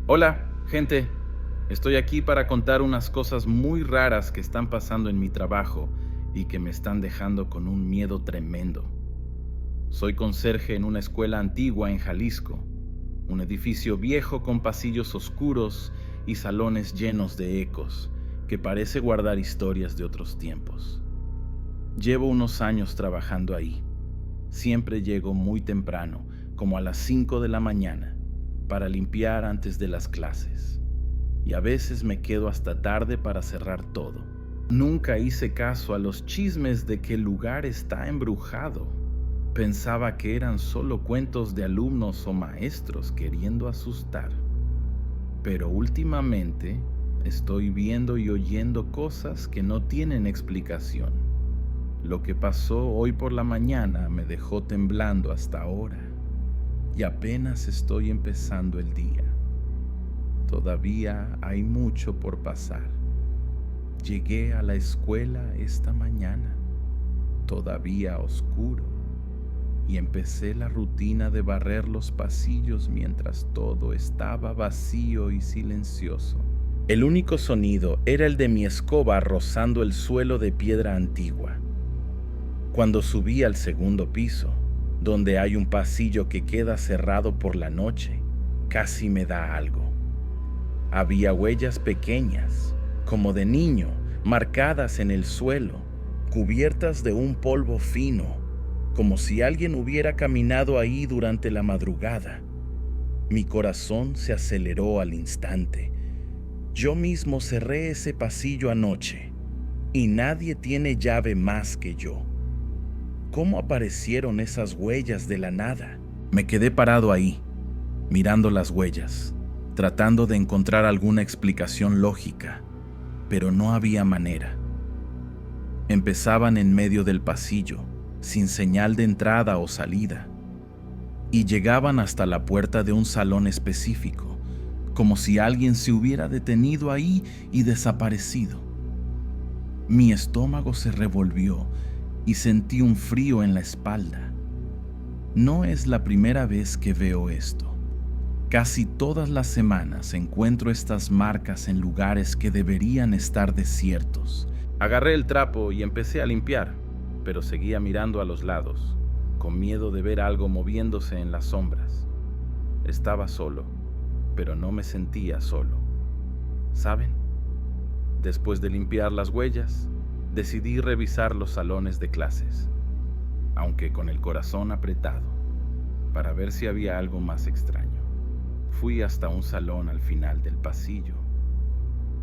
Hola, gente. Estoy aquí para contar unas cosas muy raras que están pasando en mi trabajo y que me están dejando con un miedo tremendo. Soy conserje en una escuela antigua en Jalisco, un edificio viejo con pasillos oscuros y salones llenos de ecos, que parece guardar historias de otros tiempos. Llevo unos años trabajando ahí. Siempre llego muy temprano, como a las 5 de la mañana, para limpiar antes de las clases. Y a veces me quedo hasta tarde para cerrar todo. Nunca hice caso a los chismes de que el lugar está embrujado. Pensaba que eran solo cuentos de alumnos o maestros queriendo asustar. Pero últimamente estoy viendo y oyendo cosas que no tienen explicación. Lo que pasó hoy por la mañana me dejó temblando hasta ahora. Y apenas estoy empezando el día. Todavía hay mucho por pasar. Llegué a la escuela esta mañana, todavía oscuro, y empecé la rutina de barrer los pasillos mientras todo estaba vacío y silencioso. El único sonido era el de mi escoba rozando el suelo de piedra antigua. Cuando subí al segundo piso, donde hay un pasillo que queda cerrado por la noche, casi me da algo. Había huellas pequeñas, como de niño, marcadas en el suelo, cubiertas de un polvo fino, como si alguien hubiera caminado ahí durante la madrugada. Mi corazón se aceleró al instante. Yo mismo cerré ese pasillo anoche, y nadie tiene llave más que yo. ¿Cómo aparecieron esas huellas de la nada? Me quedé parado ahí, mirando las huellas, tratando de encontrar alguna explicación lógica, pero no había manera. Empezaban en medio del pasillo, sin señal de entrada o salida, y llegaban hasta la puerta de un salón específico, como si alguien se hubiera detenido ahí y desaparecido. Mi estómago se revolvió y sentí un frío en la espalda. No es la primera vez que veo esto. Casi todas las semanas encuentro estas marcas en lugares que deberían estar desiertos. Agarré el trapo y empecé a limpiar, pero seguía mirando a los lados, con miedo de ver algo moviéndose en las sombras. Estaba solo, pero no me sentía solo. ¿Saben? Después de limpiar las huellas, decidí revisar los salones de clases, aunque con el corazón apretado, para ver si había algo más extraño. Fui hasta un salón al final del pasillo,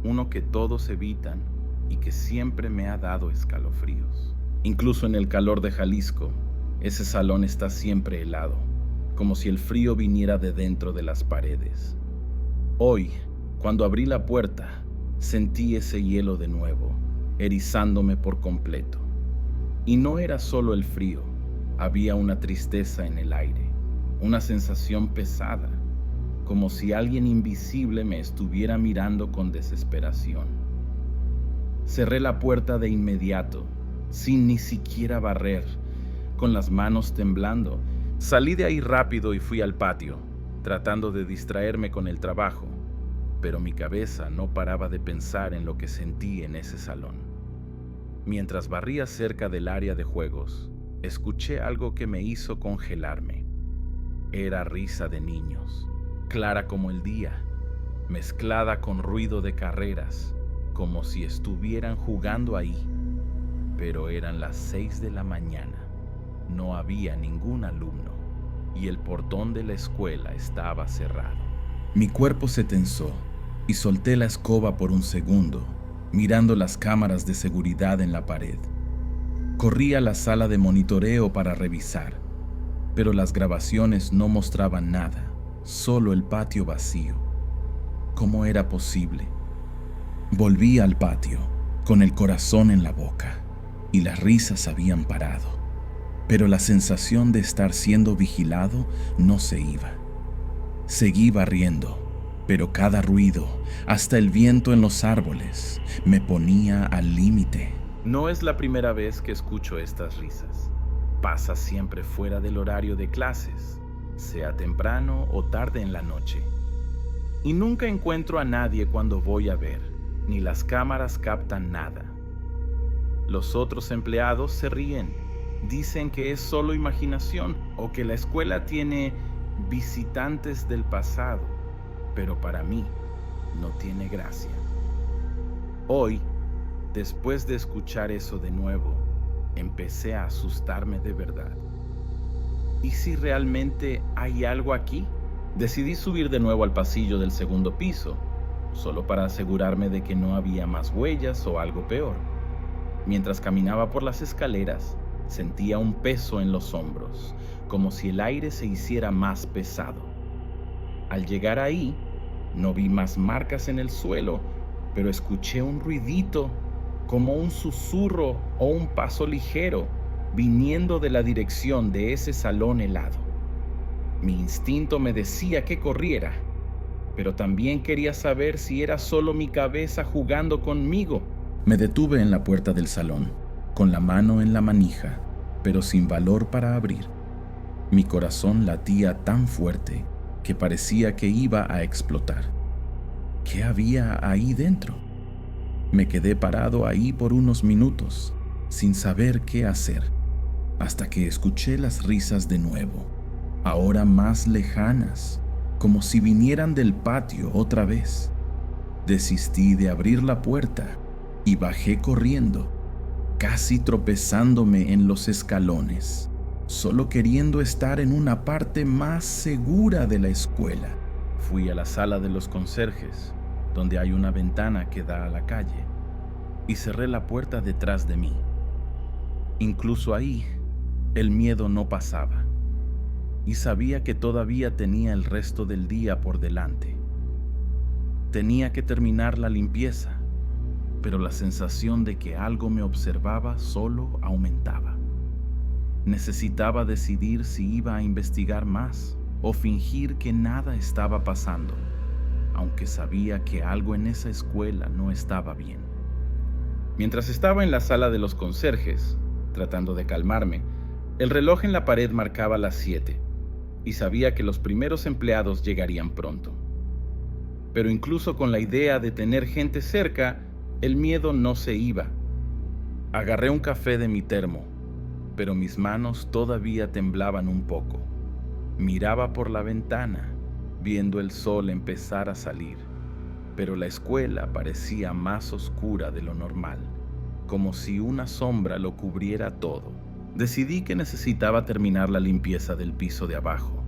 uno que todos evitan y que siempre me ha dado escalofríos. Incluso en el calor de Jalisco, ese salón está siempre helado, como si el frío viniera de dentro de las paredes. Hoy, cuando abrí la puerta, sentí ese hielo de nuevo, erizándome por completo. Y no era solo el frío, había una tristeza en el aire, una sensación pesada, como si alguien invisible me estuviera mirando con desesperación. Cerré la puerta de inmediato, sin ni siquiera barrer, con las manos temblando. Salí de ahí rápido y fui al patio, tratando de distraerme con el trabajo, pero mi cabeza no paraba de pensar en lo que sentí en ese salón. Mientras barría cerca del área de juegos, escuché algo que me hizo congelarme. Era risa de niños, clara como el día, mezclada con ruido de carreras, como si estuvieran jugando ahí. Pero eran las 6 de la mañana, no había ningún alumno, y el portón de la escuela estaba cerrado. Mi cuerpo se tensó y solté la escoba por un segundo, mirando las cámaras de seguridad en la pared. Corrí a la sala de monitoreo para revisar, pero las grabaciones no mostraban nada, solo el patio vacío. ¿Cómo era posible? Volví al patio, con el corazón en la boca, y las risas habían parado, pero la sensación de estar siendo vigilado no se iba. Seguí barriendo, pero cada ruido, hasta el viento en los árboles, me ponía al límite. No es la primera vez que escucho estas risas. Pasa siempre fuera del horario de clases, sea temprano o tarde en la noche. Y nunca encuentro a nadie cuando voy a ver, ni las cámaras captan nada. Los otros empleados se ríen, dicen que es solo imaginación o que la escuela tiene visitantes del pasado, pero para mí no tiene gracia. Hoy, después de escuchar eso de nuevo, empecé a asustarme de verdad. ¿Y si realmente hay algo aquí? Decidí subir de nuevo al pasillo del segundo piso, solo para asegurarme de que no había más huellas o algo peor. Mientras caminaba por las escaleras, sentía un peso en los hombros, como si el aire se hiciera más pesado. Al llegar ahí, no vi más marcas en el suelo, pero escuché un ruidito, como un susurro o un paso ligero, viniendo de la dirección de ese salón helado. Mi instinto me decía que corriera, pero también quería saber si era solo mi cabeza jugando conmigo. Me detuve en la puerta del salón, con la mano en la manija, pero sin valor para abrir. Mi corazón latía tan fuerte que parecía que iba a explotar. ¿Qué había ahí dentro? Me quedé parado ahí por unos minutos, sin saber qué hacer, hasta que escuché las risas de nuevo, ahora más lejanas, como si vinieran del patio otra vez. Desistí de abrir la puerta y bajé corriendo, casi tropezándome en los escalones, solo queriendo estar en una parte más segura de la escuela. Fui a la sala de los conserjes, donde hay una ventana que da a la calle, y cerré la puerta detrás de mí. Incluso ahí, el miedo no pasaba, y sabía que todavía tenía el resto del día por delante. Tenía que terminar la limpieza, pero la sensación de que algo me observaba solo aumentaba. Necesitaba decidir si iba a investigar más o fingir que nada estaba pasando, aunque sabía que algo en esa escuela no estaba bien. Mientras estaba en la sala de los conserjes, tratando de calmarme, el reloj en la pared marcaba las 7 y sabía que los primeros empleados llegarían pronto. Pero incluso con la idea de tener gente cerca, el miedo no se iba. Agarré un café de mi termo, pero mis manos todavía temblaban un poco. Miraba por la ventana, viendo el sol empezar a salir, pero la escuela parecía más oscura de lo normal, como si una sombra lo cubriera todo. Decidí que necesitaba terminar la limpieza del piso de abajo,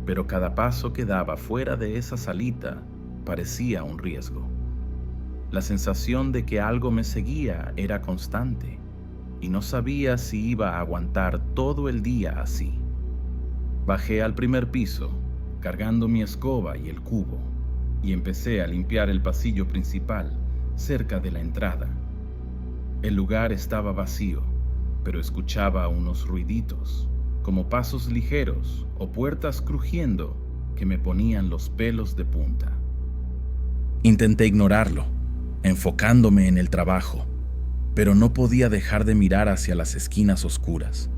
pero cada paso que daba fuera de esa salita parecía un riesgo. La sensación de que algo me seguía era constante, y no sabía si iba a aguantar todo el día así. Bajé al primer piso, cargando mi escoba y el cubo, y empecé a limpiar el pasillo principal, cerca de la entrada. El lugar estaba vacío, pero escuchaba unos ruiditos, como pasos ligeros o puertas crujiendo que me ponían los pelos de punta. Intenté ignorarlo, enfocándome en el trabajo, pero no podía dejar de mirar hacia las esquinas oscuras.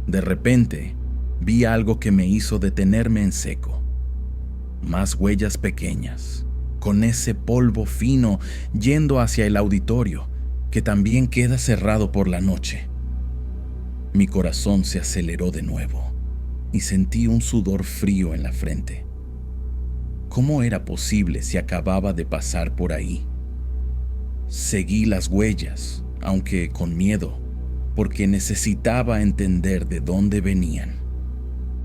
De repente, vi algo que me hizo detenerme en seco. Más huellas pequeñas, con ese polvo fino yendo hacia el auditorio, que también queda cerrado por la noche. Mi corazón se aceleró de nuevo y sentí un sudor frío en la frente. ¿Cómo era posible si acababa de pasar por ahí? Seguí las huellas, aunque con miedo, porque necesitaba entender de dónde venían.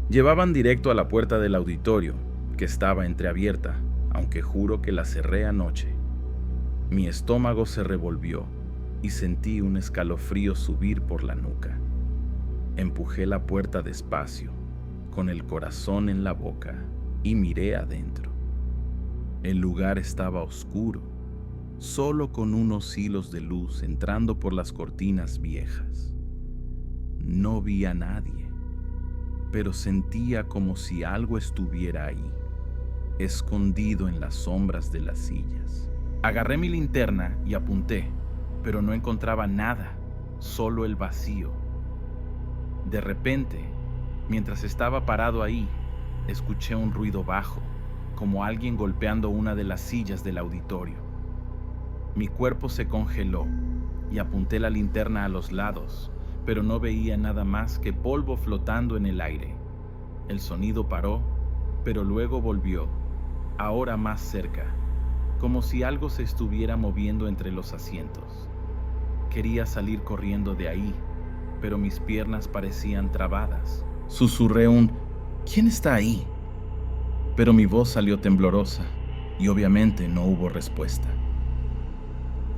Llevaban directo a la puerta del auditorio, que estaba entreabierta, aunque juro que la cerré anoche. Mi estómago se revolvió y sentí un escalofrío subir por la nuca. Empujé la puerta despacio, con el corazón en la boca, y miré adentro. El lugar estaba oscuro, solo con unos hilos de luz entrando por las cortinas viejas. No vi a nadie, pero sentía como si algo estuviera ahí, escondido en las sombras de las sillas. Agarré mi linterna y apunté, pero no encontraba nada, solo el vacío. De repente, mientras estaba parado ahí, escuché un ruido bajo, como alguien golpeando una de las sillas del auditorio. Mi cuerpo se congeló y apunté la linterna a los lados, pero no veía nada más que polvo flotando en el aire. El sonido paró, pero luego volvió, ahora más cerca, como si algo se estuviera moviendo entre los asientos. Quería salir corriendo de ahí, pero mis piernas parecían trabadas. Susurré un «¿Quién está ahí?», pero mi voz salió temblorosa y obviamente no hubo respuesta.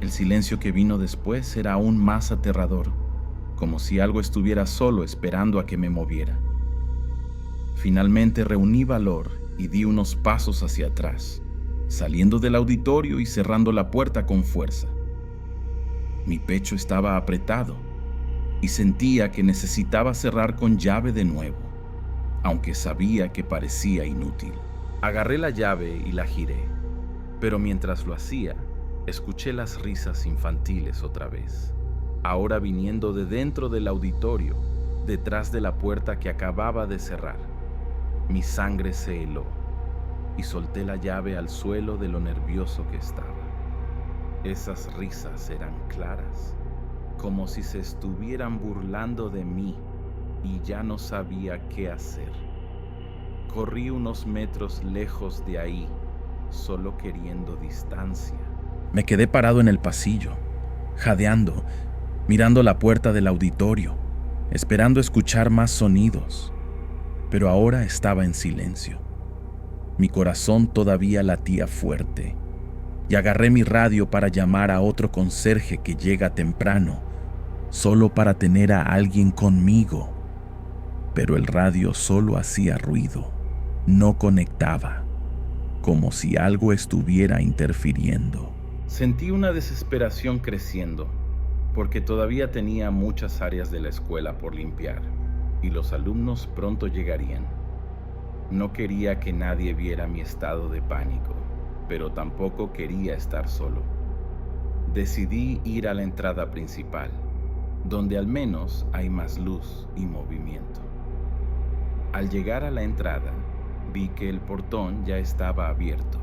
El silencio que vino después era aún más aterrador, como si algo estuviera solo esperando a que me moviera. Finalmente reuní valor y di unos pasos hacia atrás, saliendo del auditorio y cerrando la puerta con fuerza. Mi pecho estaba apretado y sentía que necesitaba cerrar con llave de nuevo, aunque sabía que parecía inútil. Agarré la llave y la giré, pero mientras lo hacía, escuché las risas infantiles otra vez, ahora viniendo de dentro del auditorio, detrás de la puerta que acababa de cerrar. Mi sangre se heló y solté la llave al suelo de lo nervioso que estaba. Esas risas eran claras, como si se estuvieran burlando de mí y ya no sabía qué hacer. Corrí unos metros lejos de ahí, solo queriendo distancia. Me quedé parado en el pasillo, jadeando, mirando la puerta del auditorio, esperando escuchar más sonidos, pero ahora estaba en silencio. Mi corazón todavía latía fuerte y agarré mi radio para llamar a otro conserje que llega temprano, solo para tener a alguien conmigo. Pero el radio solo hacía ruido, no conectaba, como si algo estuviera interfiriendo. Sentí una desesperación creciendo, porque todavía tenía muchas áreas de la escuela por limpiar, y los alumnos pronto llegarían. No quería que nadie viera mi estado de pánico, pero tampoco quería estar solo. Decidí ir a la entrada principal, donde al menos hay más luz y movimiento. Al llegar a la entrada, vi que el portón ya estaba abierto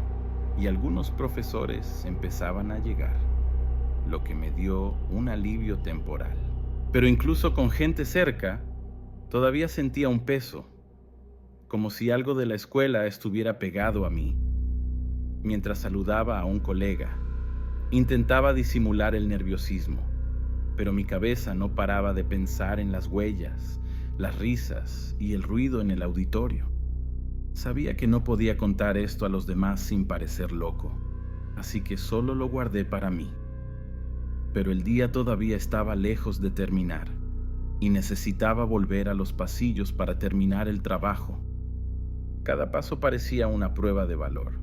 y algunos profesores empezaban a llegar, lo que me dio un alivio temporal. Pero incluso con gente cerca, todavía sentía un peso, como si algo de la escuela estuviera pegado a mí. Mientras saludaba a un colega, intentaba disimular el nerviosismo, pero mi cabeza no paraba de pensar en las huellas, las risas y el ruido en el auditorio. Sabía que no podía contar esto a los demás sin parecer loco, así que solo lo guardé para mí. Pero el día todavía estaba lejos de terminar y necesitaba volver a los pasillos para terminar el trabajo. Cada paso parecía una prueba de valor.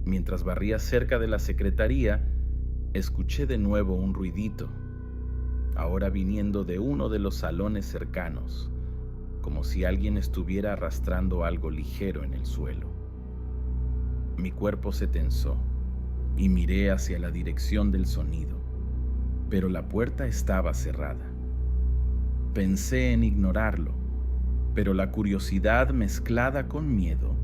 Mientras barría cerca de la secretaría, escuché de nuevo un ruidito, ahora viniendo de uno de los salones cercanos, como si alguien estuviera arrastrando algo ligero en el suelo. Mi cuerpo se tensó y miré hacia la dirección del sonido, pero la puerta estaba cerrada. Pensé en ignorarlo, pero la curiosidad mezclada con miedo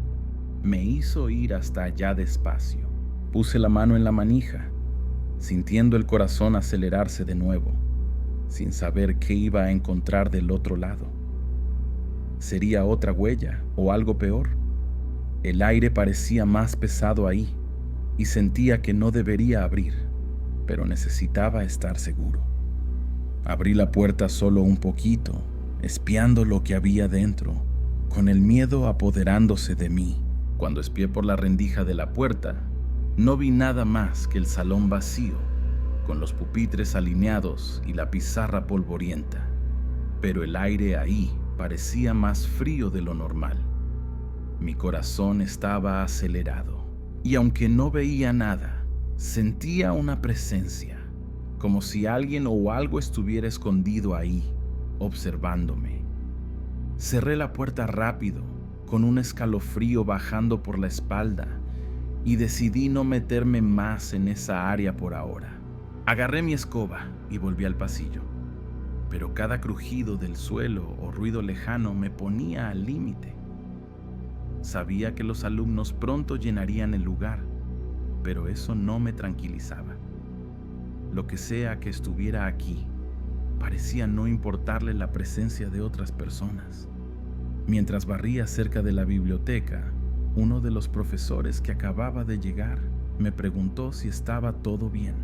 me hizo ir hasta allá despacio. Puse la mano en la manija, sintiendo el corazón acelerarse de nuevo, sin saber qué iba a encontrar del otro lado. ¿Sería otra huella o algo peor? El aire parecía más pesado ahí y sentía que no debería abrir, pero necesitaba estar seguro. Abrí la puerta solo un poquito, espiando lo que había dentro, con el miedo apoderándose de mí. Cuando espié por la rendija de la puerta, no vi nada más que el salón vacío, con los pupitres alineados y la pizarra polvorienta, pero el aire ahí parecía más frío de lo normal. Mi corazón estaba acelerado, y aunque no veía nada, sentía una presencia, como si alguien o algo estuviera escondido ahí, observándome. Cerré la puerta rápido, con un escalofrío bajando por la espalda, y decidí no meterme más en esa área por ahora. Agarré mi escoba y volví al pasillo, pero cada crujido del suelo o ruido lejano me ponía al límite. Sabía que los alumnos pronto llenarían el lugar, pero eso no me tranquilizaba. Lo que sea que estuviera aquí, parecía no importarle la presencia de otras personas. Mientras barría cerca de la biblioteca, uno de los profesores que acababa de llegar me preguntó si estaba todo bien,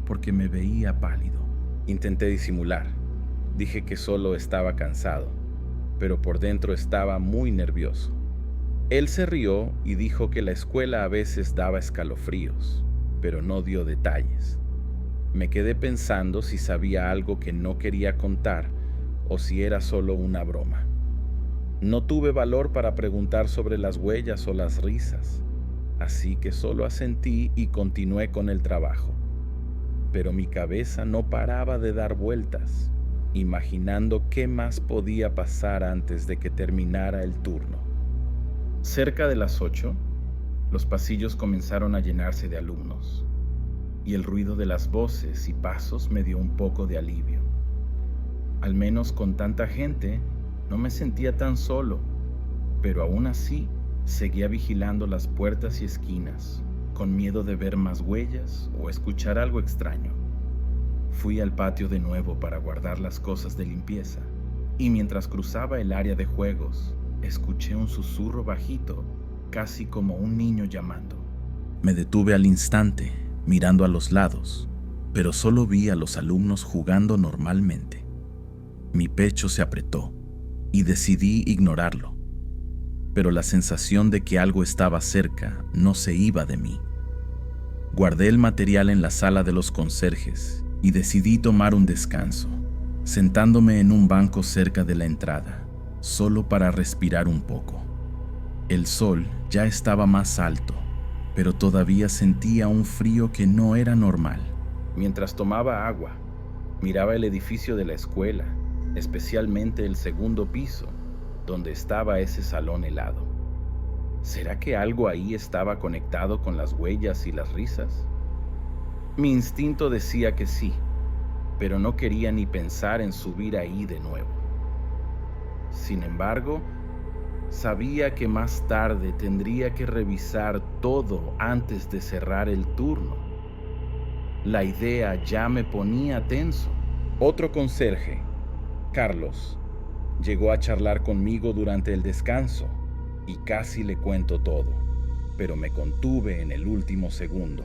porque me veía pálido. Intenté disimular. Dije que solo estaba cansado, pero por dentro estaba muy nervioso. Él se rió y dijo que la escuela a veces daba escalofríos, pero no dio detalles. Me quedé pensando si sabía algo que no quería contar o si era solo una broma. No tuve valor para preguntar sobre las huellas o las risas, así que solo asentí y continué con el trabajo. Pero mi cabeza no paraba de dar vueltas, imaginando qué más podía pasar antes de que terminara el turno. Cerca de las 8, los pasillos comenzaron a llenarse de alumnos, y el ruido de las voces y pasos me dio un poco de alivio. Al menos con tanta gente, no me sentía tan solo, pero aún así seguía vigilando las puertas y esquinas, con miedo de ver más huellas o escuchar algo extraño. Fui al patio de nuevo para guardar las cosas de limpieza, y mientras cruzaba el área de juegos, escuché un susurro bajito, casi como un niño llamando. Me detuve al instante, mirando a los lados, pero solo vi a los alumnos jugando normalmente. Mi pecho se apretó y decidí ignorarlo, pero la sensación de que algo estaba cerca no se iba de mí. Guardé el material en la sala de los conserjes y decidí tomar un descanso, sentándome en un banco cerca de la entrada, solo para respirar un poco. El sol ya estaba más alto, pero todavía sentía un frío que no era normal. Mientras tomaba agua, miraba el edificio de la escuela, especialmente el segundo piso, donde estaba ese salón helado. ¿Será que algo ahí estaba conectado con las huellas y las risas? Mi instinto decía que sí, pero no quería ni pensar en subir ahí de nuevo. Sin embargo, sabía que más tarde tendría que revisar todo antes de cerrar el turno. La idea ya me ponía tenso. Otro conserje, Carlos, llegó a charlar conmigo durante el descanso y casi le cuento todo, pero me contuve en el último segundo.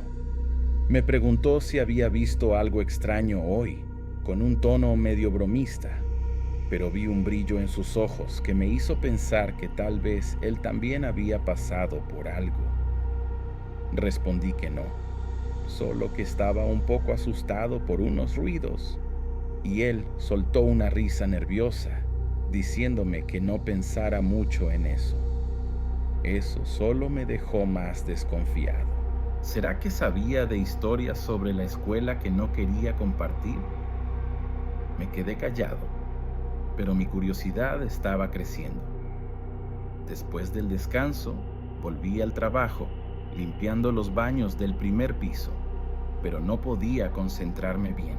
Me preguntó si había visto algo extraño hoy, con un tono medio bromista, pero vi un brillo en sus ojos que me hizo pensar que tal vez él también había pasado por algo. Respondí que no, solo que estaba un poco asustado por unos ruidos, y él soltó una risa nerviosa, diciéndome que no pensara mucho en eso. Eso solo me dejó más desconfiado. ¿Será que sabía de historias sobre la escuela que no quería compartir? Me quedé callado, pero mi curiosidad estaba creciendo. Después del descanso, volví al trabajo, limpiando los baños del primer piso, pero no podía concentrarme bien.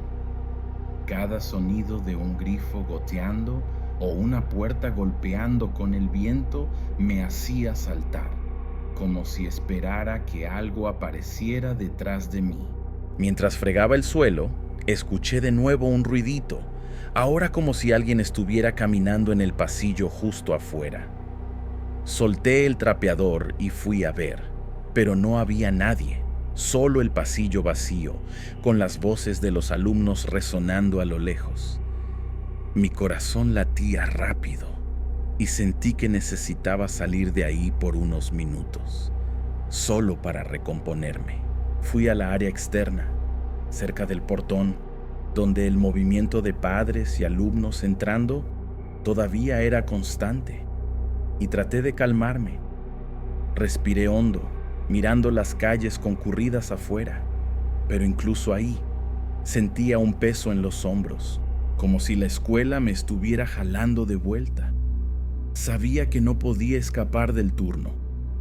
Cada sonido de un grifo goteando o una puerta golpeando con el viento me hacía saltar, como si esperara que algo apareciera detrás de mí. Mientras fregaba el suelo, escuché de nuevo un ruidito, ahora como si alguien estuviera caminando en el pasillo justo afuera. Solté el trapeador y fui a ver, pero no había nadie, solo el pasillo vacío, con las voces de los alumnos resonando a lo lejos. Mi corazón latía rápido y sentí que necesitaba salir de ahí por unos minutos, solo para recomponerme. Fui a la área externa, cerca del portón, donde el movimiento de padres y alumnos entrando todavía era constante, y traté de calmarme. Respiré hondo, mirando las calles concurridas afuera, pero incluso ahí sentía un peso en los hombros, como si la escuela me estuviera jalando de vuelta. Sabía que no podía escapar del turno,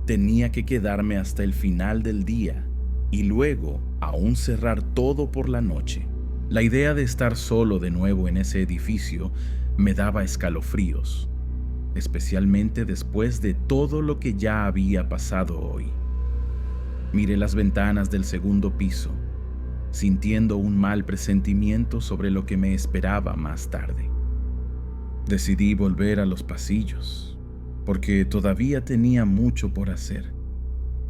tenía que quedarme hasta el final del día y luego aún cerrar todo por la noche. La idea de estar solo de nuevo en ese edificio me daba escalofríos. especialmente después de todo lo que ya había pasado hoy. Miré las ventanas del segundo piso, sintiendo un mal presentimiento sobre lo que me esperaba más tarde. Decidí volver a los pasillos, porque todavía tenía mucho por hacer,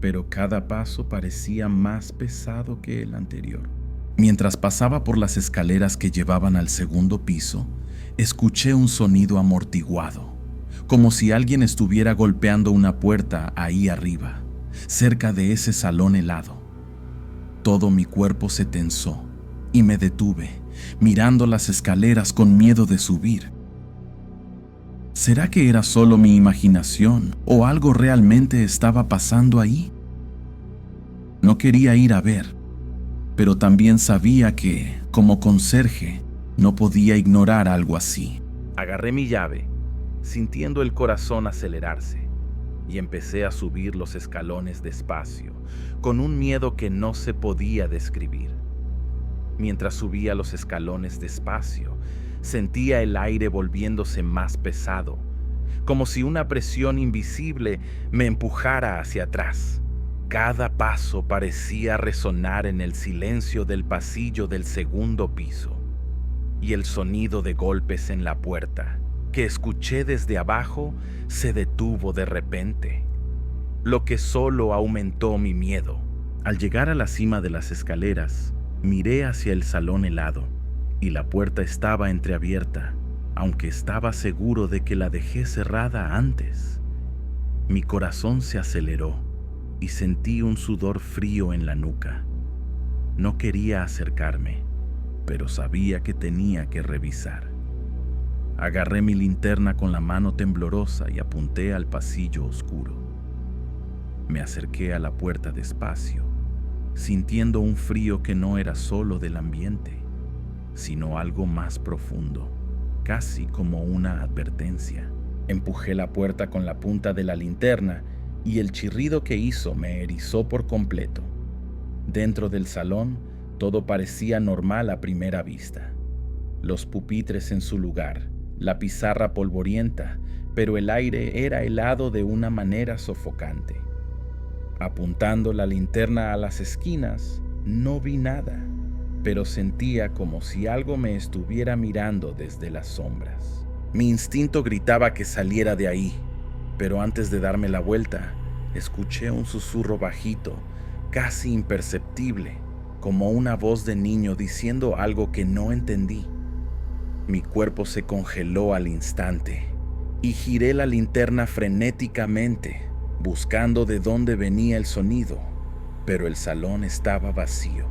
pero cada paso parecía más pesado que el anterior. Mientras pasaba por las escaleras que llevaban al segundo piso, escuché un sonido amortiguado, como si alguien estuviera golpeando una puerta ahí arriba, cerca de ese salón helado. Todo mi cuerpo se tensó y me detuve, mirando las escaleras con miedo de subir. ¿Será que era solo mi imaginación o algo realmente estaba pasando ahí? No quería ir a ver, pero también sabía que, como conserje, no podía ignorar algo así. Agarré mi llave, sintiendo el corazón acelerarse, y empecé a subir los escalones despacio, con un miedo que no se podía describir. Mientras subía los escalones despacio, sentía el aire volviéndose más pesado, como si una presión invisible me empujara hacia atrás. Cada paso parecía resonar en el silencio del pasillo del segundo piso, y el sonido de golpes en la puerta, que escuché desde abajo, se detuvo de repente, lo que solo aumentó mi miedo. Al llegar a la cima de las escaleras, miré hacia el salón helado, y la puerta estaba entreabierta, aunque estaba seguro de que la dejé cerrada antes. Mi corazón se aceleró y sentí un sudor frío en la nuca. No quería acercarme, pero sabía que tenía que revisar. Agarré mi linterna con la mano temblorosa y apunté al pasillo oscuro. Me acerqué a la puerta despacio, sintiendo un frío que no era solo del ambiente, sino algo más profundo, casi como una advertencia. Empujé la puerta con la punta de la linterna y el chirrido que hizo me erizó por completo. Dentro del salón, todo parecía normal a primera vista. Los pupitres en su lugar, la pizarra polvorienta, pero el aire era helado de una manera sofocante. Apuntando la linterna a las esquinas, no vi nada, pero sentía como si algo me estuviera mirando desde las sombras. Mi instinto gritaba que saliera de ahí, pero antes de darme la vuelta, escuché un susurro bajito, casi imperceptible, como una voz de niño diciendo algo que no entendí. Mi cuerpo se congeló al instante y giré la linterna frenéticamente, buscando de dónde venía el sonido, pero el salón estaba vacío.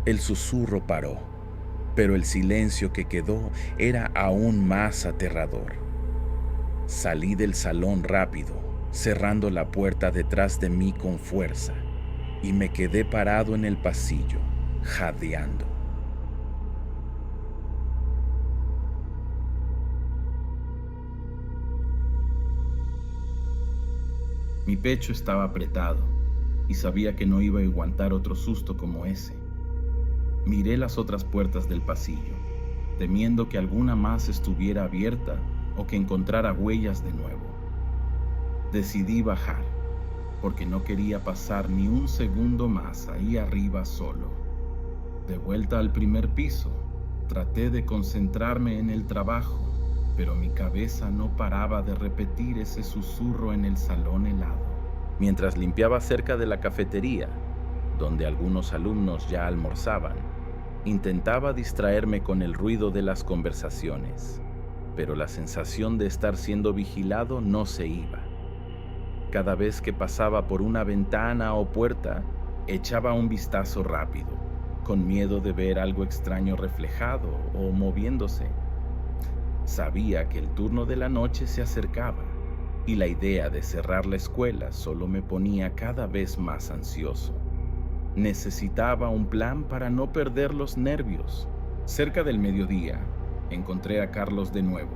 El susurro paró, pero el silencio que quedó era aún más aterrador. Salí del salón rápido, cerrando la puerta detrás de mí con fuerza, y me quedé parado en el pasillo, jadeando. Mi pecho estaba apretado y sabía que no iba a aguantar otro susto como ese. Miré las otras puertas del pasillo, temiendo que alguna más estuviera abierta o que encontrara huellas de nuevo. Decidí bajar, porque no quería pasar ni un segundo más ahí arriba solo. De vuelta al primer piso, traté de concentrarme en el trabajo, pero mi cabeza no paraba de repetir ese susurro en el salón helado. Mientras limpiaba cerca de la cafetería, donde algunos alumnos ya almorzaban, intentaba distraerme con el ruido de las conversaciones, pero la sensación de estar siendo vigilado no se iba. Cada vez que pasaba por una ventana o puerta, echaba un vistazo rápido, con miedo de ver algo extraño reflejado o moviéndose. Sabía que el turno de la noche se acercaba, y la idea de cerrar la escuela solo me ponía cada vez más ansioso. Necesitaba un plan para no perder los nervios. Cerca del mediodía, encontré a Carlos de nuevo,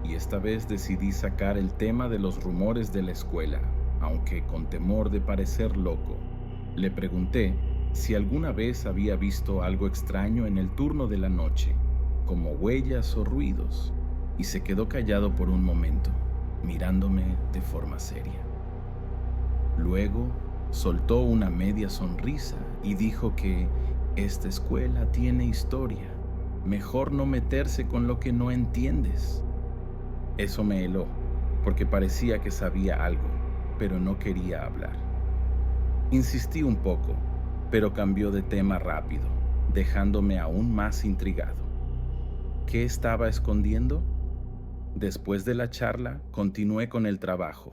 y esta vez decidí sacar el tema de los rumores de la escuela, aunque con temor de parecer loco. Le pregunté si alguna vez había visto algo extraño en el turno de la noche, como huellas o ruidos. y se quedó callado por un momento, mirándome de forma seria. Luego soltó una media sonrisa y dijo que esta escuela tiene historia. Mejor no meterse con lo que no entiendes. Eso me heló, porque parecía que sabía algo, pero no quería hablar. Insistí un poco, pero cambió de tema rápido, dejándome aún más intrigado. ¿Qué estaba escondiendo? Después de la charla, continué con el trabajo,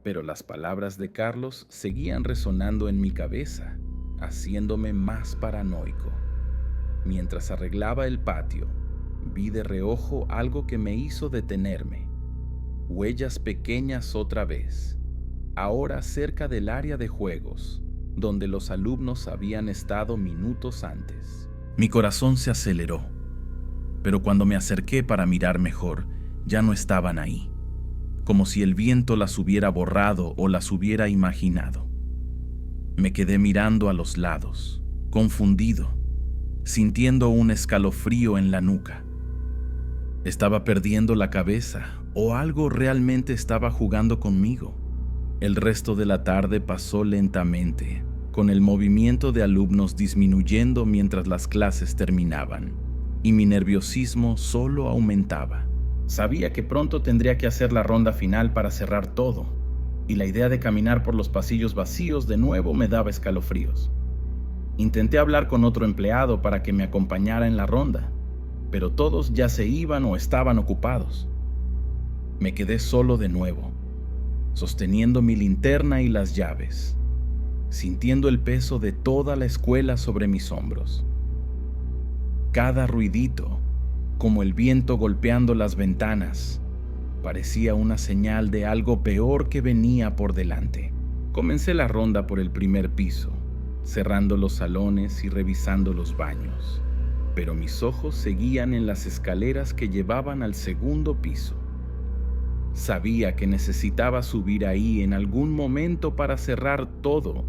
pero las palabras de Carlos seguían resonando en mi cabeza, haciéndome más paranoico. Mientras arreglaba el patio, vi de reojo algo que me hizo detenerme. Huellas pequeñas otra vez, ahora cerca del área de juegos, donde los alumnos habían estado minutos antes. Mi corazón se aceleró, pero cuando me acerqué para mirar mejor, ya no estaban ahí, como si el viento las hubiera borrado o las hubiera imaginado. Me quedé mirando a los lados, confundido, sintiendo un escalofrío en la nuca. ¿Estaba perdiendo la cabeza o algo realmente estaba jugando conmigo? El resto de la tarde pasó lentamente, con el movimiento de alumnos disminuyendo mientras las clases terminaban, y mi nerviosismo solo aumentaba. Sabía que pronto tendría que hacer la ronda final para cerrar todo, y la idea de caminar por los pasillos vacíos de nuevo me daba escalofríos. Intenté hablar con otro empleado para que me acompañara en la ronda, pero todos ya se iban o estaban ocupados. Me quedé solo de nuevo, sosteniendo mi linterna y las llaves, sintiendo el peso de toda la escuela sobre mis hombros. Cada ruidito, como el viento golpeando las ventanas, parecía una señal de algo peor que venía por delante. Comencé la ronda por el primer piso, cerrando los salones y revisando los baños, pero mis ojos seguían en las escaleras que llevaban al segundo piso. Sabía que necesitaba subir ahí en algún momento para cerrar todo,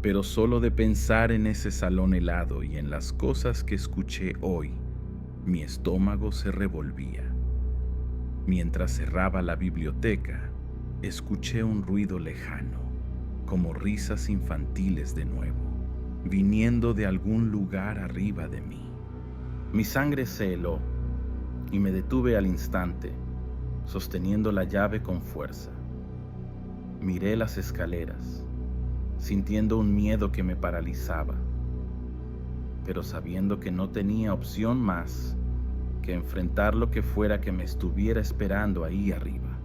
pero solo de pensar en ese salón helado y en las cosas que escuché hoy, mi estómago se revolvía. Mientras cerraba la biblioteca, escuché un ruido lejano, como risas infantiles de nuevo, viniendo de algún lugar arriba de mí. Mi sangre se heló y me detuve al instante, sosteniendo la llave con fuerza. Miré las escaleras, sintiendo un miedo que me paralizaba, pero sabiendo que no tenía opción más que enfrentar lo que fuera que me estuviera esperando ahí arriba.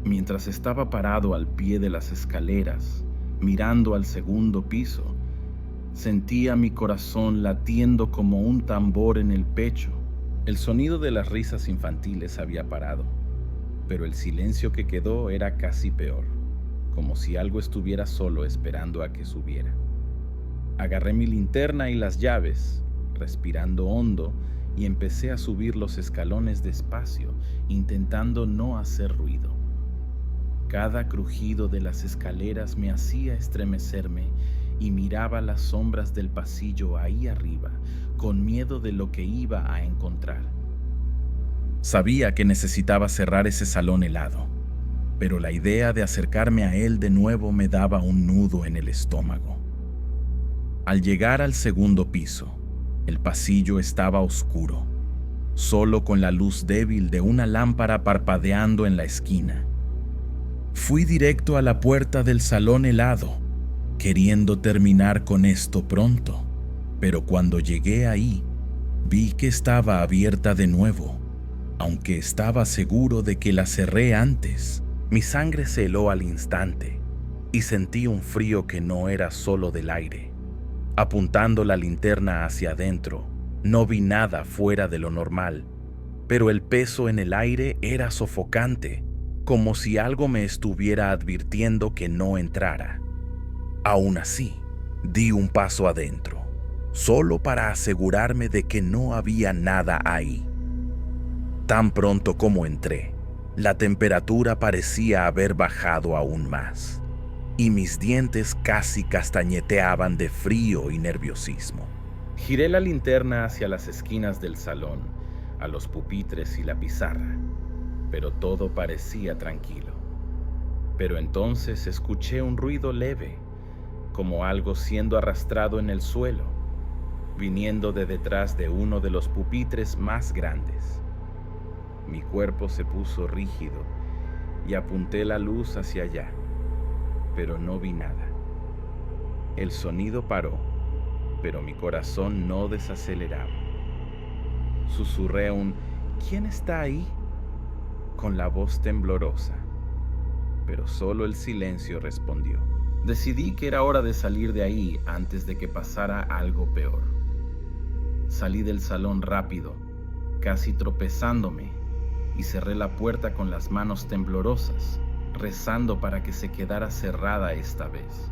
Mientras estaba parado al pie de las escaleras, mirando al segundo piso, sentía mi corazón latiendo como un tambor en el pecho. El sonido de las risas infantiles había parado, pero el silencio que quedó era casi peor, como si algo estuviera solo esperando a que subiera. Agarré mi linterna y las llaves, respirando hondo, y empecé a subir los escalones despacio, intentando no hacer ruido. Cada crujido de las escaleras me hacía estremecerme y miraba las sombras del pasillo ahí arriba, con miedo de lo que iba a encontrar. Sabía que necesitaba cerrar ese salón helado, pero la idea de acercarme a él de nuevo me daba un nudo en el estómago. Al llegar al segundo piso, el pasillo estaba oscuro, solo con la luz débil de una lámpara parpadeando en la esquina. Fui directo a la puerta del salón helado, queriendo terminar con esto pronto, pero cuando llegué ahí, vi que estaba abierta de nuevo, aunque estaba seguro de que la cerré antes. Mi sangre se heló al instante y sentí un frío que no era solo del aire. Apuntando la linterna hacia adentro, no vi nada fuera de lo normal, pero el peso en el aire era sofocante, como si algo me estuviera advirtiendo que no entrara. Aún así, di un paso adentro, solo para asegurarme de que no había nada ahí. Tan pronto como entré, la temperatura parecía haber bajado aún más, y mis dientes casi castañeteaban de frío y nerviosismo. Giré la linterna hacia las esquinas del salón, a los pupitres y la pizarra, pero todo parecía tranquilo. Pero entonces escuché un ruido leve, como algo siendo arrastrado en el suelo, viniendo de detrás de uno de los pupitres más grandes. Mi cuerpo se puso rígido y apunté la luz hacia allá, pero no vi nada. El sonido paró, pero mi corazón no desaceleraba. Susurré un «¿Quién está ahí?», con la voz temblorosa, pero solo el silencio respondió. Decidí que era hora de salir de ahí antes de que pasara algo peor. Salí del salón rápido, casi tropezándome, y cerré la puerta con las manos temblorosas, rezando para que se quedara cerrada esta vez.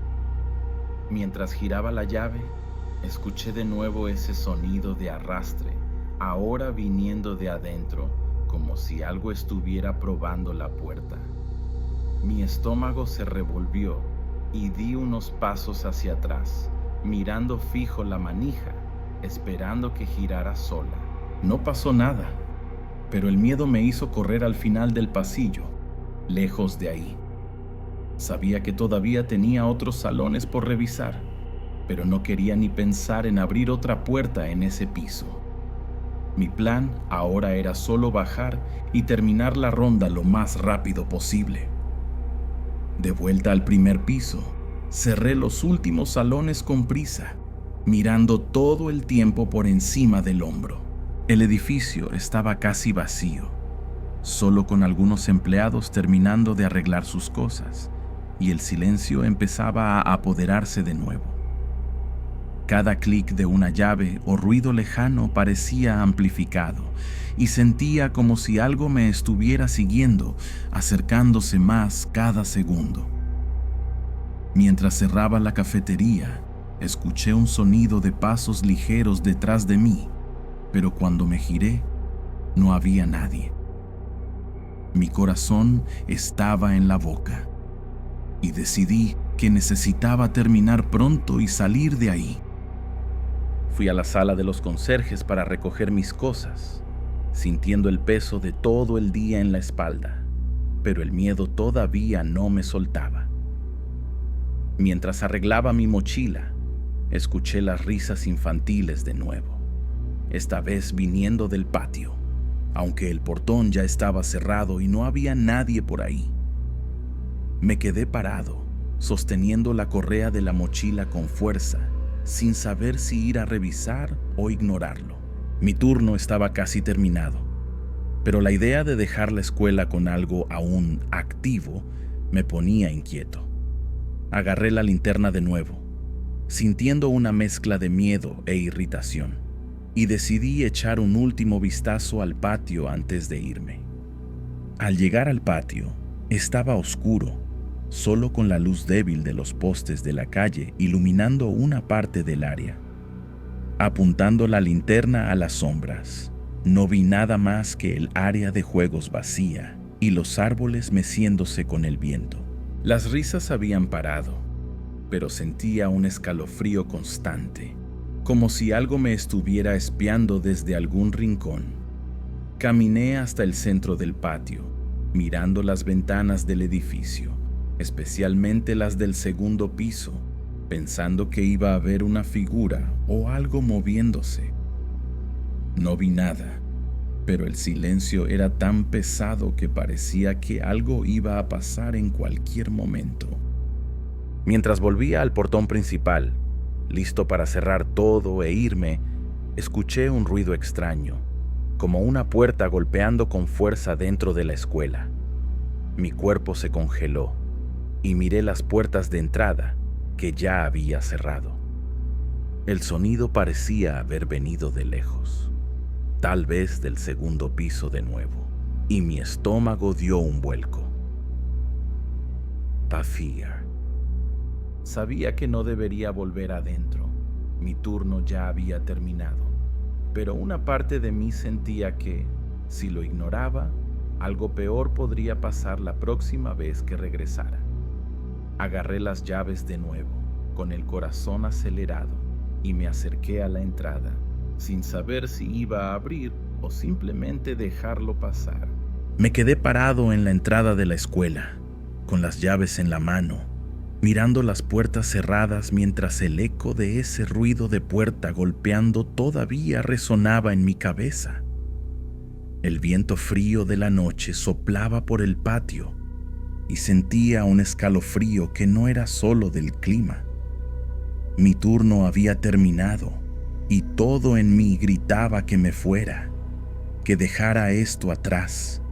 Mientras giraba la llave, escuché de nuevo ese sonido de arrastre, ahora viniendo de adentro, como si algo estuviera probando la puerta. Mi estómago se revolvió y di unos pasos hacia atrás, mirando fijo la manija, esperando que girara sola. No pasó nada, pero el miedo me hizo correr al final del pasillo, lejos de ahí. Sabía que todavía tenía otros salones por revisar, pero no quería ni pensar en abrir otra puerta en ese piso. Mi plan ahora era solo bajar y terminar la ronda lo más rápido posible. De vuelta al primer piso, cerré los últimos salones con prisa, mirando todo el tiempo por encima del hombro. El edificio estaba casi vacío, solo con algunos empleados terminando de arreglar sus cosas, y el silencio empezaba a apoderarse de nuevo. Cada clic de una llave o ruido lejano parecía amplificado, y sentía como si algo me estuviera siguiendo, acercándose más cada segundo. Mientras cerraba la cafetería, escuché un sonido de pasos ligeros detrás de mí, pero cuando me giré, no había nadie. Mi corazón estaba en la boca, y decidí que necesitaba terminar pronto y salir de ahí. Fui a la sala de los conserjes para recoger mis cosas, sintiendo el peso de todo el día en la espalda, pero el miedo todavía no me soltaba. Mientras arreglaba mi mochila, escuché las risas infantiles de nuevo, esta vez viniendo del patio, aunque el portón ya estaba cerrado y no había nadie por ahí. Me quedé parado, sosteniendo la correa de la mochila con fuerza, sin saber si ir a revisar o ignorarlo. Mi turno estaba casi terminado, pero la idea de dejar la escuela con algo aún activo me ponía inquieto. Agarré la linterna de nuevo, sintiendo una mezcla de miedo e irritación, y decidí echar un último vistazo al patio antes de irme. Al llegar al patio, estaba oscuro, solo con la luz débil de los postes de la calle iluminando una parte del área. Apuntando la linterna a las sombras, no vi nada más que el área de juegos vacía y los árboles meciéndose con el viento. Las risas habían parado, pero sentía un escalofrío constante, como si algo me estuviera espiando desde algún rincón. Caminé hasta el centro del patio, mirando las ventanas del edificio, especialmente las del segundo piso, pensando que iba a ver una figura o algo moviéndose. No vi nada, pero el silencio era tan pesado que parecía que algo iba a pasar en cualquier momento. Mientras volvía al portón principal, listo para cerrar todo e irme, escuché un ruido extraño, como una puerta golpeando con fuerza dentro de la escuela. Mi cuerpo se congeló y miré las puertas de entrada que ya había cerrado. El sonido parecía haber venido de lejos, tal vez del segundo piso de nuevo, y mi estómago dio un vuelco. Pafir. Sabía que no debería volver adentro. Mi turno ya había terminado, pero una parte de mí sentía que, si lo ignoraba, algo peor podría pasar la próxima vez que regresara. Agarré las llaves de nuevo, con el corazón acelerado, y me acerqué a la entrada, sin saber si iba a abrir o simplemente dejarlo pasar. Me quedé parado en la entrada de la escuela, con las llaves en la mano, mirando las puertas cerradas mientras el eco de ese ruido de puerta golpeando todavía resonaba en mi cabeza. El viento frío de la noche soplaba por el patio y sentía un escalofrío que no era solo del clima. Mi turno había terminado y todo en mí gritaba que me fuera, que dejara esto atrás.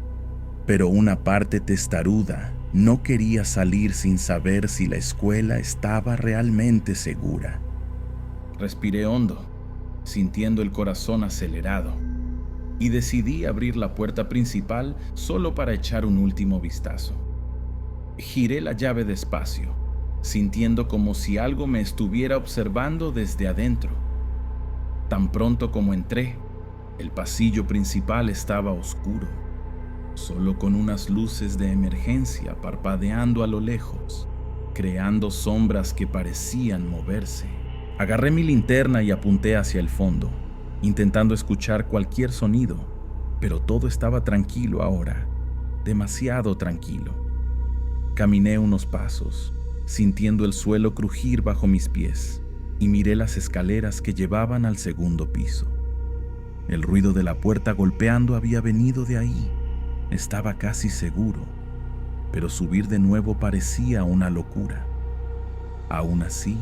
Pero una parte testaruda no quería salir sin saber si la escuela estaba realmente segura. Respiré hondo, sintiendo el corazón acelerado, y decidí abrir la puerta principal solo para echar un último vistazo. Giré la llave despacio, sintiendo como si algo me estuviera observando desde adentro. Tan pronto como entré, el pasillo principal estaba oscuro, solo con unas luces de emergencia parpadeando a lo lejos, creando sombras que parecían moverse. Agarré mi linterna y apunté hacia el fondo, intentando escuchar cualquier sonido, pero todo estaba tranquilo ahora, demasiado tranquilo. Caminé unos pasos, sintiendo el suelo crujir bajo mis pies, y miré las escaleras que llevaban al segundo piso. El ruido de la puerta golpeando había venido de ahí. Estaba casi seguro, pero subir de nuevo parecía una locura. Aún así,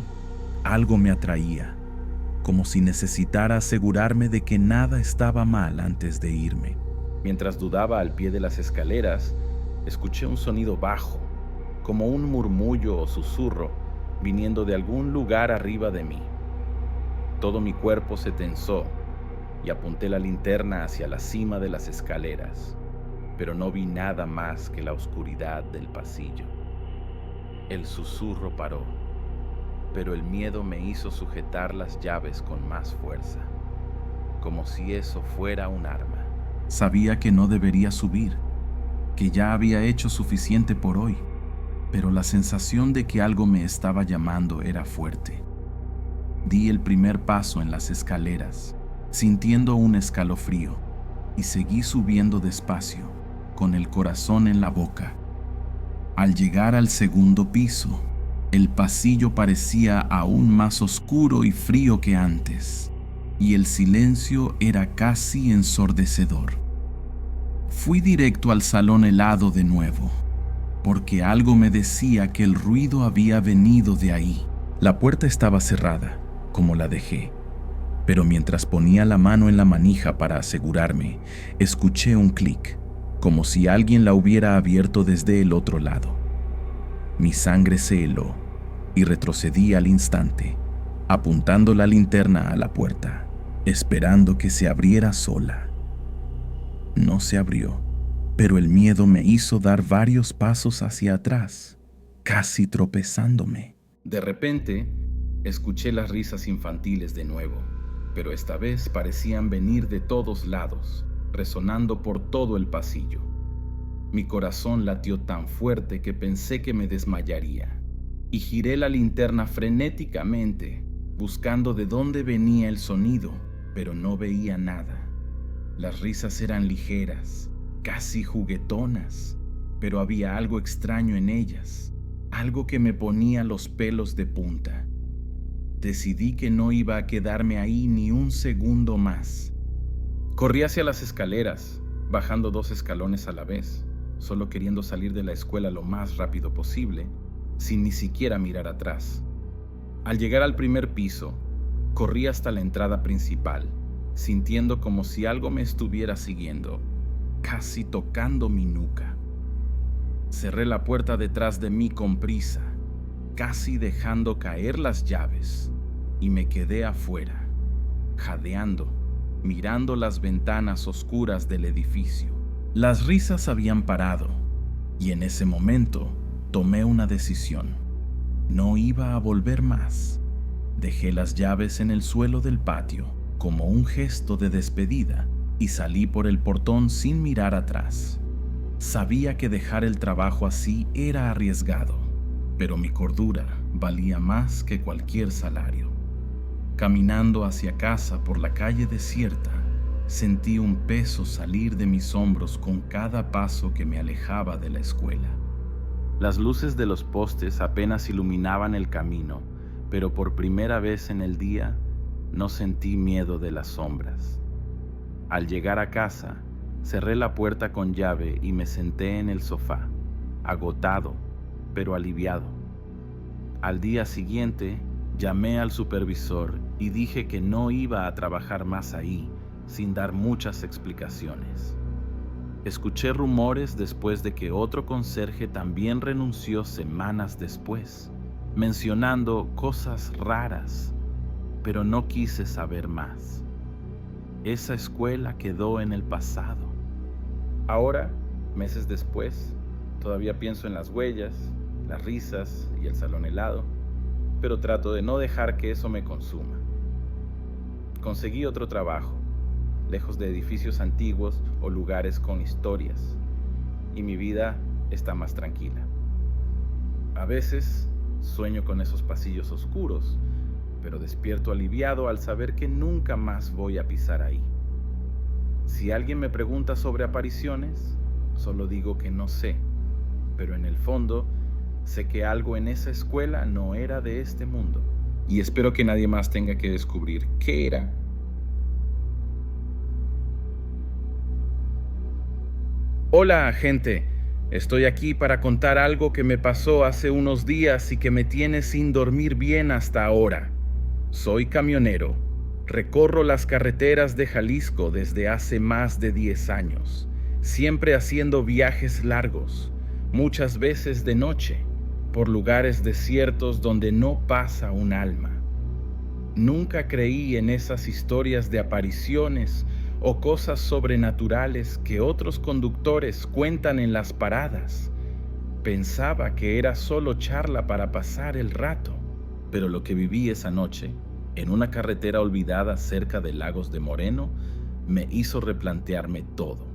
algo me atraía, como si necesitara asegurarme de que nada estaba mal antes de irme. Mientras dudaba al pie de las escaleras, escuché un sonido bajo, como un murmullo o susurro, viniendo de algún lugar arriba de mí. Todo mi cuerpo se tensó y apunté la linterna hacia la cima de las escaleras, pero no vi nada más que la oscuridad del pasillo. El susurro paró, pero el miedo me hizo sujetar las llaves con más fuerza, como si eso fuera un arma. Sabía que no debería subir, que ya había hecho suficiente por hoy, pero la sensación de que algo me estaba llamando era fuerte. Di el primer paso en las escaleras, sintiendo un escalofrío, y seguí subiendo despacio, con el corazón en la boca. Al llegar al segundo piso, el pasillo parecía aún más oscuro y frío que antes, y el silencio era casi ensordecedor. Fui directo al salón helado de nuevo, porque algo me decía que el ruido había venido de ahí. La puerta estaba cerrada, como la dejé, pero mientras ponía la mano en la manija para asegurarme, escuché un clic, como si alguien la hubiera abierto desde el otro lado. Mi sangre se heló y retrocedí al instante, apuntando la linterna a la puerta, esperando que se abriera sola. No se abrió, pero el miedo me hizo dar varios pasos hacia atrás, casi tropezándome. De repente, escuché las risas infantiles de nuevo, pero esta vez parecían venir de todos lados, resonando por todo el pasillo. Mi corazón latió tan fuerte que pensé que me desmayaría, y giré la linterna frenéticamente, buscando de dónde venía el sonido, pero no veía nada. Las risas eran ligeras, casi juguetonas, pero había algo extraño en ellas, algo que me ponía los pelos de punta. Decidí que no iba a quedarme ahí ni un segundo más. Corrí hacia las escaleras, bajando 2 escalones a la vez, solo queriendo salir de la escuela lo más rápido posible, sin ni siquiera mirar atrás. Al llegar al primer piso, corrí hasta la entrada principal, sintiendo como si algo me estuviera siguiendo, casi tocando mi nuca. Cerré la puerta detrás de mí con prisa, casi dejando caer las llaves, y me quedé afuera, jadeando, mirando las ventanas oscuras del edificio. Las risas habían parado, y en ese momento tomé una decisión. No iba a volver más. Dejé las llaves en el suelo del patio, como un gesto de despedida, y salí por el portón sin mirar atrás. Sabía que dejar el trabajo así era arriesgado, pero mi cordura valía más que cualquier salario. Caminando hacia casa por la calle desierta, Sentí un peso salir de mis hombros con cada paso que me alejaba de la escuela. Las luces de los postes apenas iluminaban el camino, pero por primera vez en el día no sentí miedo de las sombras. Al llegar a casa, cerré la puerta con llave y me senté en el sofá, agotado, pero aliviado. Al día siguiente, llamé al supervisor y dije que no iba a trabajar más ahí, sin dar muchas explicaciones. Escuché rumores después de que otro conserje también renunció semanas después, mencionando cosas raras, pero no quise saber más. Esa escuela quedó en el pasado. Ahora, meses después, todavía pienso en las huellas, las risas y el salón helado, pero trato de no dejar que eso me consuma. Conseguí otro trabajo, lejos de edificios antiguos o lugares con historias, y mi vida está más tranquila. A veces sueño con esos pasillos oscuros, pero despierto aliviado al saber que nunca más voy a pisar ahí. Si alguien me pregunta sobre apariciones, solo digo que no sé, pero en el fondo sé que algo en esa escuela no era de este mundo, y espero que nadie más tenga que descubrir qué era. Hola, gente. Estoy aquí para contar algo que me pasó hace unos días y que me tiene sin dormir bien hasta ahora. Soy camionero. Recorro las carreteras de Jalisco desde hace más de 10 años, siempre haciendo viajes largos, muchas veces de noche, por lugares desiertos donde no pasa un alma. Nunca creí en esas historias de apariciones o cosas sobrenaturales que otros conductores cuentan en las paradas. Pensaba que era solo charla para pasar el rato, pero lo que viví esa noche, en una carretera olvidada cerca de Lagos de Moreno, me hizo replantearme todo.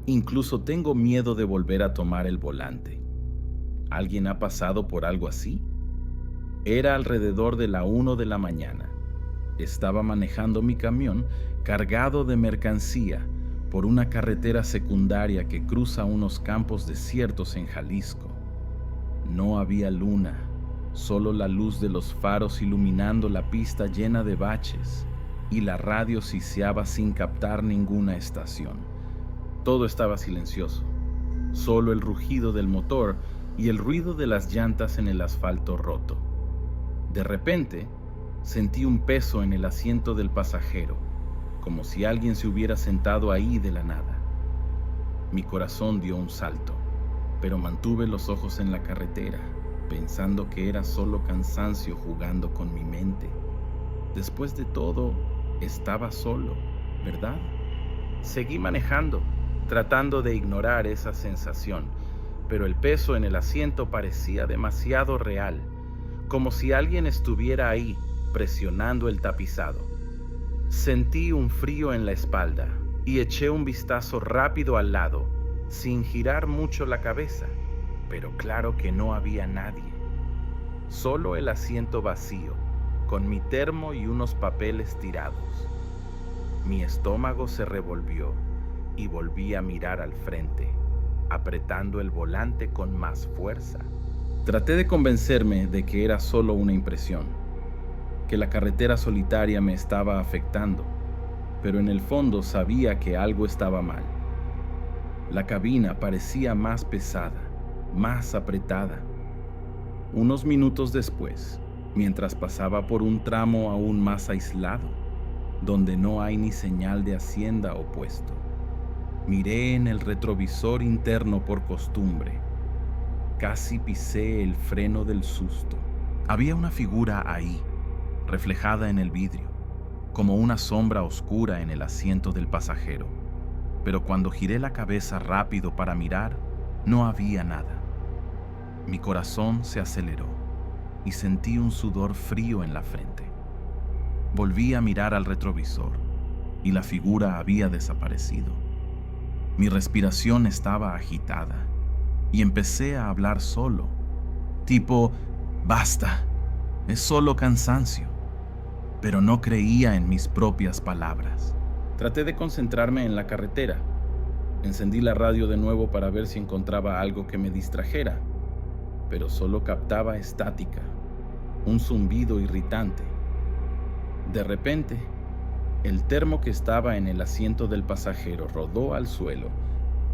Incluso tengo miedo de volver a tomar el volante. ¿Alguien ha pasado por algo así? Era alrededor de la 1 de la mañana. Estaba manejando mi camión cargado de mercancía por una carretera secundaria que cruza unos campos desiertos en Jalisco. No había luna, solo la luz de los faros iluminando la pista llena de baches, y la radio siseaba sin captar ninguna estación. Todo estaba silencioso, solo el rugido del motor y el ruido de las llantas en el asfalto roto. De repente, sentí un peso en el asiento del pasajero, como si alguien se hubiera sentado ahí de la nada. Mi corazón dio un salto, pero mantuve los ojos en la carretera, pensando que era solo cansancio jugando con mi mente. Después de todo, estaba solo, ¿verdad? Seguí manejando, tratando de ignorar esa sensación, pero el peso en el asiento parecía demasiado real, como si alguien estuviera ahí, presionando el tapizado. Sentí un frío en la espalda y eché un vistazo rápido al lado, sin girar mucho la cabeza, pero claro que no había nadie. Solo el asiento vacío, con mi termo y unos papeles tirados. Mi estómago se revolvió y volví a mirar al frente, apretando el volante con más fuerza. Traté de convencerme de que era solo una impresión, que la carretera solitaria me estaba afectando, pero en el fondo sabía que algo estaba mal. La cabina parecía más pesada, más apretada. Unos minutos después, mientras pasaba por un tramo aún más aislado, donde no hay ni señal de hacienda o puesto, miré en el retrovisor interno por costumbre. Casi pisé el freno del susto. Había una figura ahí, reflejada en el vidrio, como una sombra oscura en el asiento del pasajero. Pero cuando giré la cabeza rápido para mirar, no había nada. Mi corazón se aceleró y sentí un sudor frío en la frente. Volví a mirar al retrovisor y la figura había desaparecido. Mi respiración estaba agitada y empecé a hablar solo, tipo, basta, es solo cansancio. Pero no creía en mis propias palabras. Traté de concentrarme en la carretera. Encendí la radio de nuevo para ver si encontraba algo que me distrajera, pero solo captaba estática, un zumbido irritante. De repente, el termo que estaba en el asiento del pasajero rodó al suelo,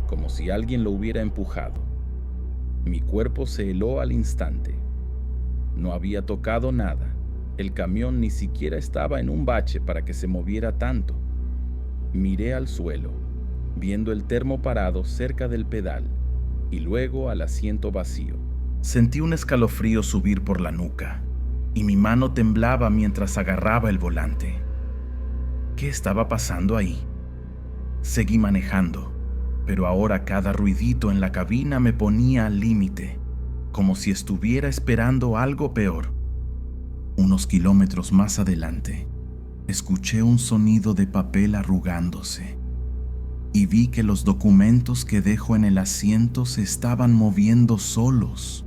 como si alguien lo hubiera empujado. Mi cuerpo se heló al instante. No había tocado nada. El camión ni siquiera estaba en un bache para que se moviera tanto. Miré al suelo, viendo el termo parado cerca del pedal y luego al asiento vacío. Sentí un escalofrío subir por la nuca y mi mano temblaba mientras agarraba el volante. ¿Qué estaba pasando ahí? Seguí manejando, pero ahora cada ruidito en la cabina me ponía al límite, como si estuviera esperando algo peor. Unos kilómetros más adelante, escuché un sonido de papel arrugándose y vi que los documentos que dejo en el asiento se estaban moviendo solos,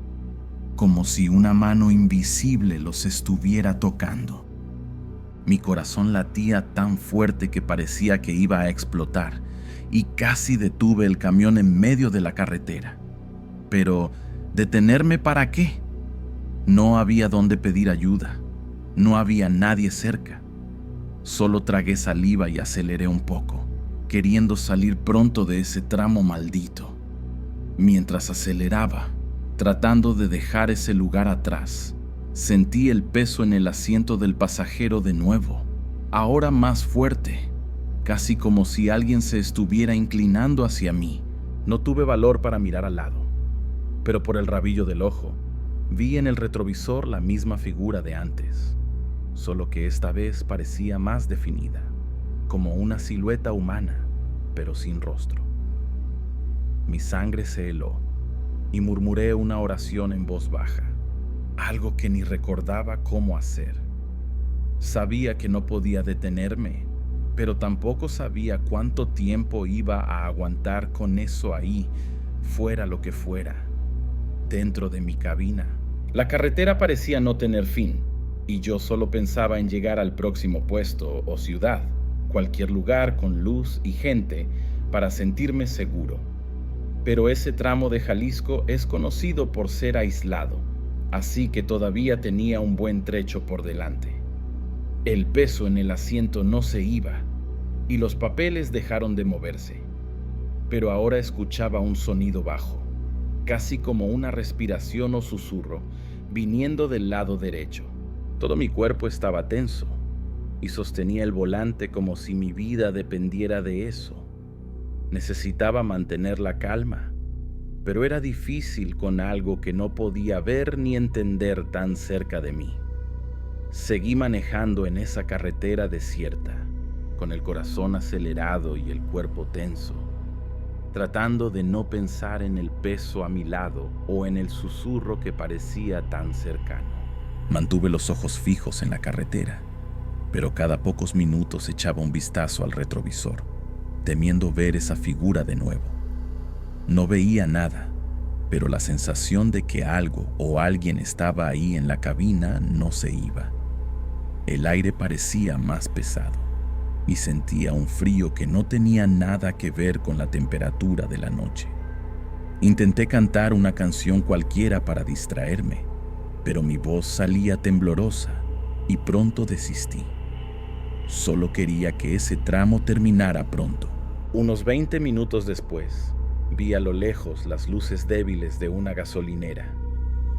como si una mano invisible los estuviera tocando. Mi corazón latía tan fuerte que parecía que iba a explotar y casi detuve el camión en medio de la carretera. Pero, ¿detenerme para qué? No había dónde pedir ayuda. No había nadie cerca. Solo tragué saliva y aceleré un poco, queriendo salir pronto de ese tramo maldito. Mientras aceleraba, tratando de dejar ese lugar atrás, sentí el peso en el asiento del pasajero de nuevo, ahora más fuerte, casi como si alguien se estuviera inclinando hacia mí. No tuve valor para mirar al lado, pero por el rabillo del ojo, vi en el retrovisor la misma figura de antes, solo que esta vez parecía más definida, como una silueta humana, pero sin rostro. Mi sangre se heló y murmuré una oración en voz baja, algo que ni recordaba cómo hacer. Sabía que no podía detenerme, pero tampoco sabía cuánto tiempo iba a aguantar con eso ahí, fuera lo que fuera, dentro de mi cabina. La carretera parecía no tener fin, y yo solo pensaba en llegar al próximo puesto o ciudad, cualquier lugar con luz y gente para sentirme seguro. Pero ese tramo de Jalisco es conocido por ser aislado, así que todavía tenía un buen trecho por delante. El peso en el asiento no se iba, y los papeles dejaron de moverse. Pero ahora escuchaba un sonido bajo, casi como una respiración o susurro, viniendo del lado derecho. Todo mi cuerpo estaba tenso, y sostenía el volante como si mi vida dependiera de eso. Necesitaba mantener la calma, pero era difícil con algo que no podía ver ni entender tan cerca de mí. Seguí manejando en esa carretera desierta, con el corazón acelerado y el cuerpo tenso, tratando de no pensar en el peso a mi lado o en el susurro que parecía tan cercano. Mantuve los ojos fijos en la carretera, pero cada pocos minutos echaba un vistazo al retrovisor, temiendo ver esa figura de nuevo. No veía nada, pero la sensación de que algo o alguien estaba ahí en la cabina no se iba. El aire parecía más pesado y sentía un frío que no tenía nada que ver con la temperatura de la noche. Intenté cantar una canción cualquiera para distraerme, pero mi voz salía temblorosa y pronto desistí. Solo quería que ese tramo terminara pronto. Unos 20 minutos después, vi a lo lejos las luces débiles de una gasolinera,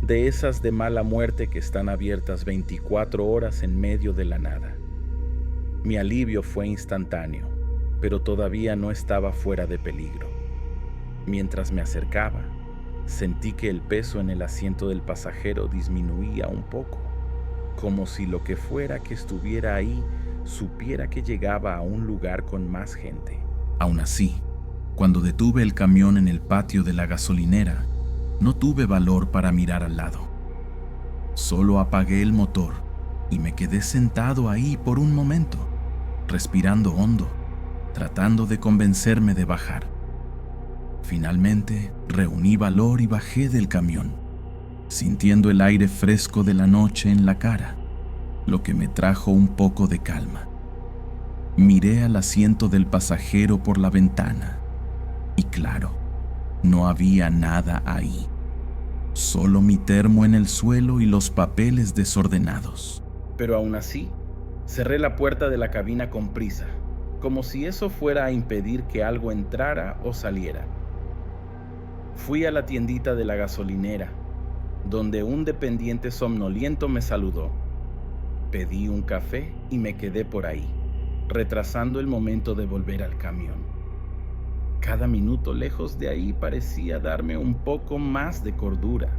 de esas de mala muerte que están abiertas 24 horas en medio de la nada. Mi alivio fue instantáneo, pero todavía no estaba fuera de peligro. Mientras me acercaba, sentí que el peso en el asiento del pasajero disminuía un poco, como si lo que fuera que estuviera ahí supiera que llegaba a un lugar con más gente. Aún así, cuando detuve el camión en el patio de la gasolinera, no tuve valor para mirar al lado. Solo apagué el motor y me quedé sentado ahí por un momento, respirando hondo, tratando de convencerme de bajar. Finalmente, reuní valor y bajé del camión, sintiendo el aire fresco de la noche en la cara, lo que me trajo un poco de calma. Miré al asiento del pasajero por la ventana y claro, no había nada ahí. Solo mi termo en el suelo y los papeles desordenados. Pero aún así, cerré la puerta de la cabina con prisa, como si eso fuera a impedir que algo entrara o saliera. Fui a la tiendita de la gasolinera, donde un dependiente somnoliento me saludó. Pedí un café y me quedé por ahí, retrasando el momento de volver al camión. Cada minuto lejos de ahí parecía darme un poco más de cordura.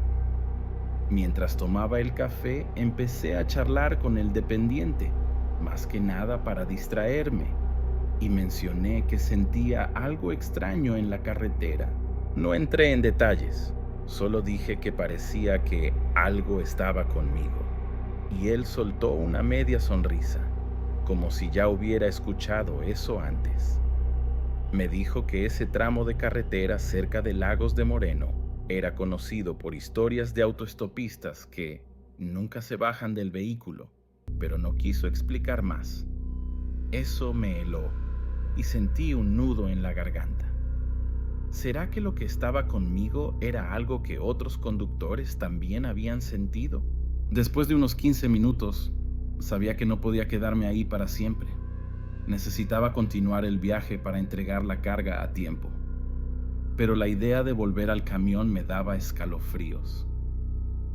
Mientras tomaba el café, empecé a charlar con el dependiente, más que nada para distraerme, y mencioné que sentía algo extraño en la carretera. No entré en detalles, solo dije que parecía que algo estaba conmigo, y él soltó una media sonrisa, como si ya hubiera escuchado eso antes. Me dijo que ese tramo de carretera cerca de Lagos de Moreno era conocido por historias de autoestopistas que nunca se bajan del vehículo, pero no quiso explicar más. Eso me heló y sentí un nudo en la garganta. ¿Será que lo que estaba conmigo era algo que otros conductores también habían sentido? Después de unos 15 minutos, sabía que no podía quedarme ahí para siempre. Necesitaba continuar el viaje para entregar la carga a tiempo. Pero la idea de volver al camión me daba escalofríos.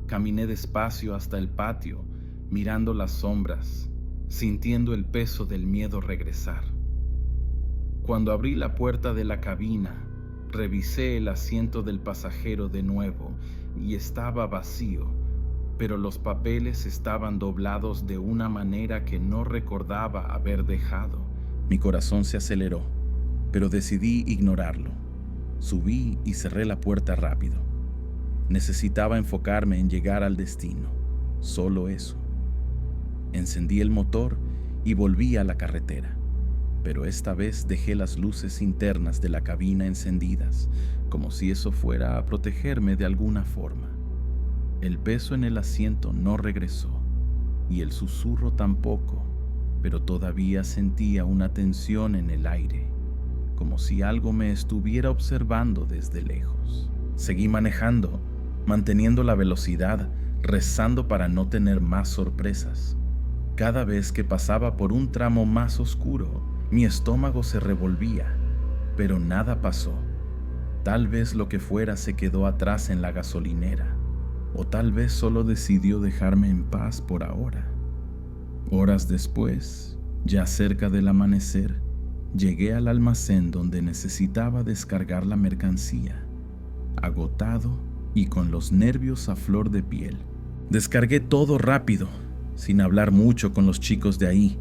Caminé despacio hasta el patio, mirando las sombras, sintiendo el peso del miedo regresar. Cuando abrí la puerta de la cabina, revisé el asiento del pasajero de nuevo y estaba vacío, pero los papeles estaban doblados de una manera que no recordaba haber dejado. Mi corazón se aceleró, pero decidí ignorarlo. Subí y cerré la puerta rápido. Necesitaba enfocarme en llegar al destino, solo eso. Encendí el motor y volví a la carretera, pero esta vez dejé las luces internas de la cabina encendidas, como si eso fuera a protegerme de alguna forma. El peso en el asiento no regresó, y el susurro tampoco, pero todavía sentía una tensión en el aire, como si algo me estuviera observando desde lejos. Seguí manejando, manteniendo la velocidad, rezando para no tener más sorpresas. Cada vez que pasaba por un tramo más oscuro, mi estómago se revolvía, pero nada pasó. Tal vez lo que fuera se quedó atrás en la gasolinera, o tal vez solo decidió dejarme en paz por ahora. Horas después, ya cerca del amanecer, llegué al almacén donde necesitaba descargar la mercancía. Agotado y con los nervios a flor de piel, descargué todo rápido, sin hablar mucho con los chicos de ahí,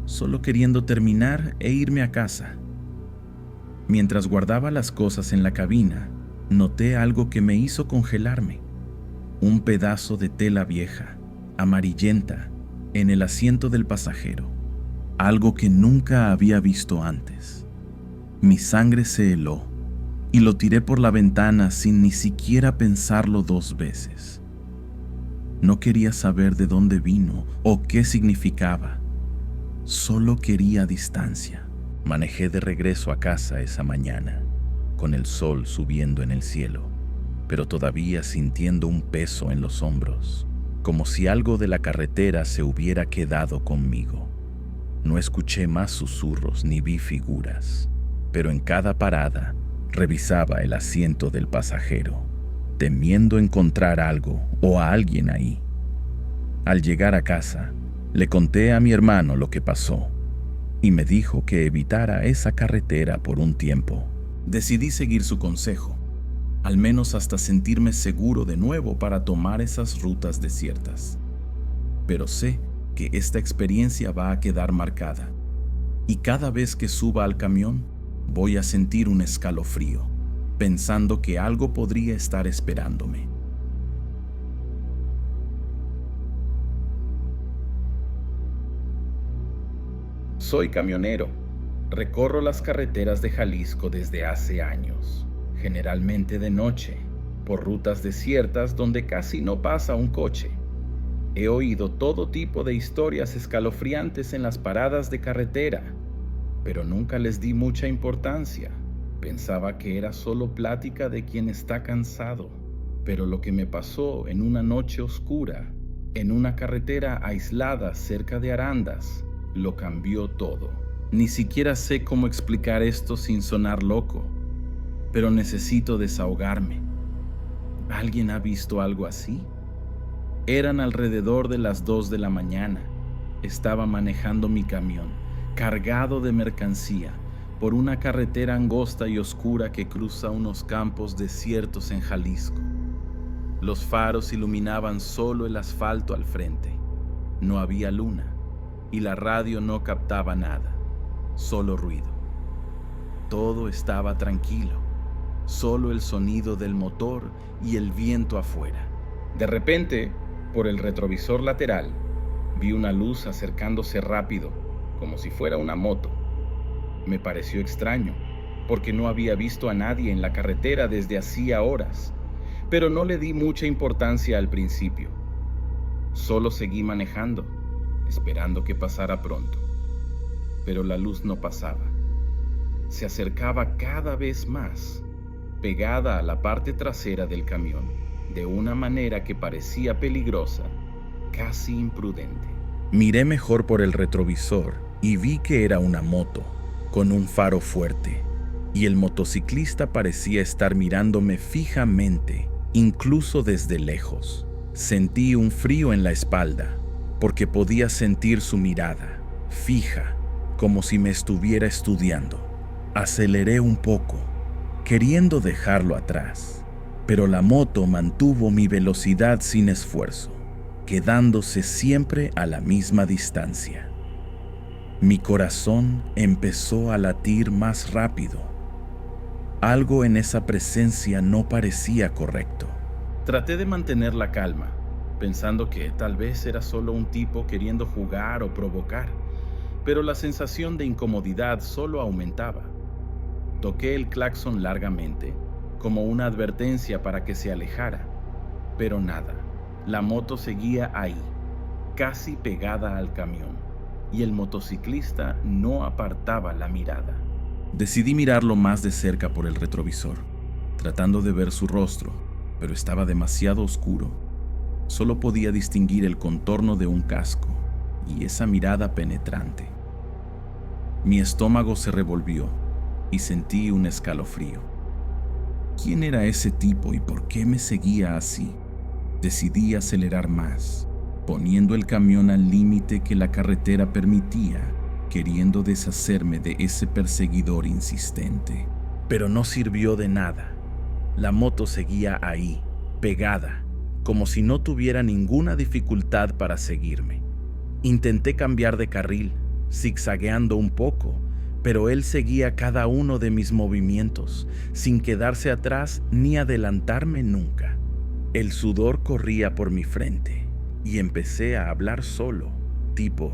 solo queriendo terminar e irme a casa. Mientras guardaba las cosas en la cabina, noté algo que me hizo congelarme. Un pedazo de tela vieja, amarillenta, en el asiento del pasajero. Algo que nunca había visto antes. Mi sangre se heló y lo tiré por la ventana sin ni siquiera pensarlo 2 veces. No quería saber de dónde vino o qué significaba. Solo quería distancia. Manejé de regreso a casa esa mañana, con el sol subiendo en el cielo, pero todavía sintiendo un peso en los hombros, como si algo de la carretera se hubiera quedado conmigo. No escuché más susurros ni vi figuras, pero en cada parada revisaba el asiento del pasajero, temiendo encontrar algo o a alguien ahí. Al llegar a casa, le conté a mi hermano lo que pasó y me dijo que evitara esa carretera por un tiempo. Decidí seguir su consejo, al menos hasta sentirme seguro de nuevo para tomar esas rutas desiertas. Pero sé que esta experiencia va a quedar marcada, y cada vez que suba al camión voy a sentir un escalofrío, pensando que algo podría estar esperándome. Soy camionero. Recorro las carreteras de Jalisco desde hace años, generalmente de noche, por rutas desiertas donde casi no pasa un coche. He oído todo tipo de historias escalofriantes en las paradas de carretera, pero nunca les di mucha importancia. Pensaba que era solo plática de quien está cansado. Pero lo que me pasó en una noche oscura, en una carretera aislada cerca de Arandas, lo cambió todo. Ni siquiera sé cómo explicar esto sin sonar loco, pero necesito desahogarme. ¿Alguien ha visto algo así? Eran alrededor de las 2 de la mañana. Estaba manejando mi camión, cargado de mercancía, por una carretera angosta y oscura que cruza unos campos desiertos en Jalisco. Los faros iluminaban solo el asfalto al frente. No había luna y la radio no captaba nada, solo ruido. Todo estaba tranquilo, solo el sonido del motor y el viento afuera. De repente, por el retrovisor lateral, vi una luz acercándose rápido, como si fuera una moto. Me pareció extraño, porque no había visto a nadie en la carretera desde hacía horas, pero no le di mucha importancia al principio. Solo seguí manejando, esperando que pasara pronto. Pero la luz no pasaba. Se acercaba cada vez más, pegada a la parte trasera del camión, de una manera que parecía peligrosa, casi imprudente. Miré mejor por el retrovisor y vi que era una moto, con un faro fuerte, y el motociclista parecía estar mirándome fijamente, incluso desde lejos. Sentí un frío en la espalda, porque podía sentir su mirada, fija, como si me estuviera estudiando. Aceleré un poco, queriendo dejarlo atrás, pero la moto mantuvo mi velocidad sin esfuerzo, quedándose siempre a la misma distancia. Mi corazón empezó a latir más rápido. Algo en esa presencia no parecía correcto. Traté de mantener la calma, pensando que tal vez era solo un tipo queriendo jugar o provocar, pero la sensación de incomodidad solo aumentaba. Toqué el claxon largamente, como una advertencia para que se alejara, pero nada. La moto seguía ahí, casi pegada al camión, y el motociclista no apartaba la mirada. Decidí mirarlo más de cerca por el retrovisor, tratando de ver su rostro, pero estaba demasiado oscuro. Solo podía distinguir el contorno de un casco y esa mirada penetrante. Mi estómago se revolvió y sentí un escalofrío. ¿Quién era ese tipo y por qué me seguía así? Decidí acelerar más, poniendo el camión al límite que la carretera permitía, queriendo deshacerme de ese perseguidor insistente. Pero no sirvió de nada. La moto seguía ahí, pegada, como si no tuviera ninguna dificultad para seguirme. Intenté cambiar de carril, zigzagueando un poco, pero él seguía cada uno de mis movimientos, sin quedarse atrás ni adelantarme nunca. El sudor corría por mi frente y empecé a hablar solo, tipo,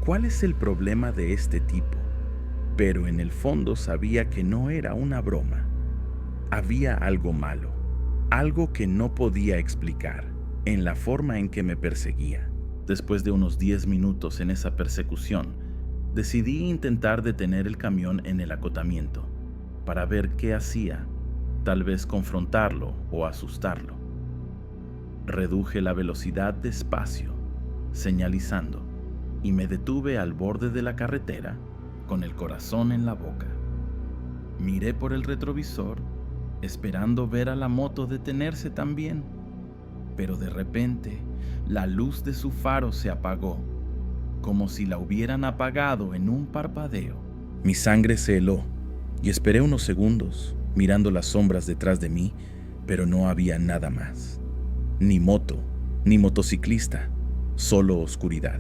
¿cuál es el problema de este tipo? Pero en el fondo sabía que no era una broma. Había algo malo, algo que no podía explicar, en la forma en que me perseguía. Después de unos 10 minutos en esa persecución, decidí intentar detener el camión en el acotamiento, para ver qué hacía, tal vez confrontarlo o asustarlo. Reduje la velocidad despacio, señalizando, y me detuve al borde de la carretera, con el corazón en la boca. Miré por el retrovisor, esperando ver a la moto detenerse también, pero de repente la luz de su faro se apagó, como si la hubieran apagado en un parpadeo. Mi sangre se heló y esperé unos segundos, mirando las sombras detrás de mí, pero no había nada más. Ni moto, ni motociclista, solo oscuridad.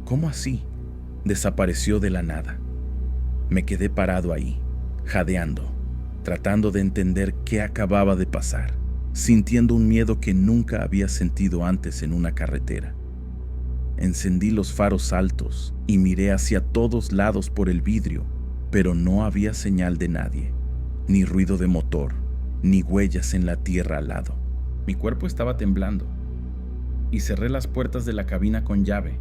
¿Cómo así? Desapareció de la nada. Me quedé parado ahí, jadeando, tratando de entender qué acababa de pasar, sintiendo un miedo que nunca había sentido antes en una carretera. Encendí los faros altos y miré hacia todos lados por el vidrio, pero no había señal de nadie, ni ruido de motor, ni huellas en la tierra al lado. Mi cuerpo estaba temblando y cerré las puertas de la cabina con llave,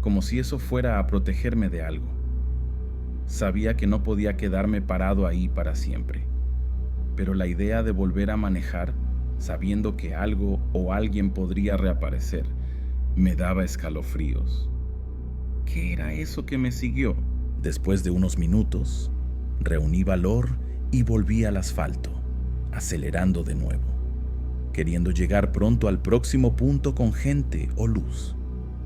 como si eso fuera a protegerme de algo. Sabía que no podía quedarme parado ahí para siempre, pero la idea de volver a manejar, sabiendo que algo o alguien podría reaparecer, me daba escalofríos. ¿Qué era eso que me siguió? Después de unos minutos, reuní valor y volví al asfalto, acelerando de nuevo, queriendo llegar pronto al próximo punto con gente o luz,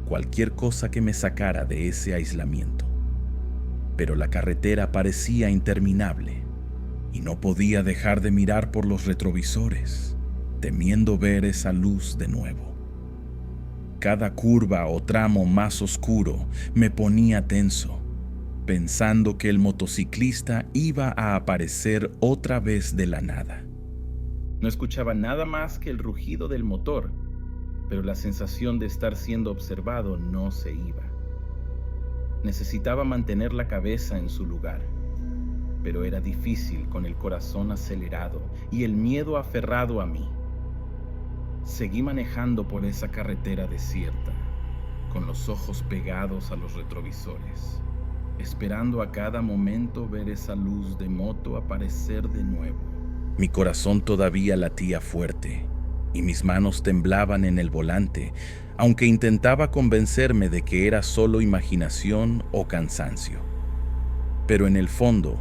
cualquier cosa que me sacara de ese aislamiento. Pero la carretera parecía interminable y no podía dejar de mirar por los retrovisores, temiendo ver esa luz de nuevo. Cada curva o tramo más oscuro me ponía tenso, pensando que el motociclista iba a aparecer otra vez de la nada. No escuchaba nada más que el rugido del motor, pero la sensación de estar siendo observado no se iba. Necesitaba mantener la cabeza en su lugar, pero era difícil con el corazón acelerado y el miedo aferrado a mí. Seguí manejando por esa carretera desierta, con los ojos pegados a los retrovisores, esperando a cada momento ver esa luz de moto aparecer de nuevo. Mi corazón todavía latía fuerte y mis manos temblaban en el volante, aunque intentaba convencerme de que era solo imaginación o cansancio. Pero en el fondo,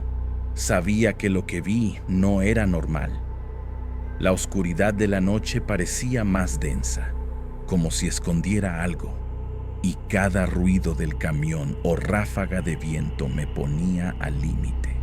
sabía que lo que vi no era normal. La oscuridad de la noche parecía más densa, como si escondiera algo, y cada ruido del camión o ráfaga de viento me ponía al límite.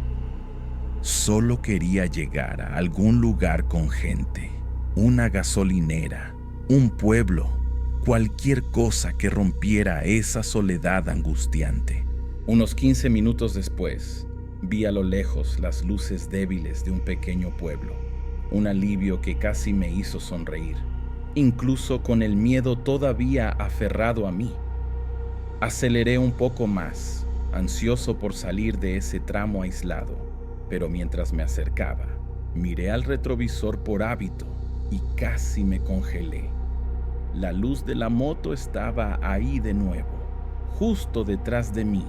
Solo quería llegar a algún lugar con gente, una gasolinera, un pueblo, cualquier cosa que rompiera esa soledad angustiante. Unos 15 minutos después, vi a lo lejos las luces débiles de un pequeño pueblo, un alivio que casi me hizo sonreír, incluso con el miedo todavía aferrado a mí. Aceleré un poco más, ansioso por salir de ese tramo aislado, pero mientras me acercaba, miré al retrovisor por hábito y casi me congelé. La luz de la moto estaba ahí de nuevo, justo detrás de mí,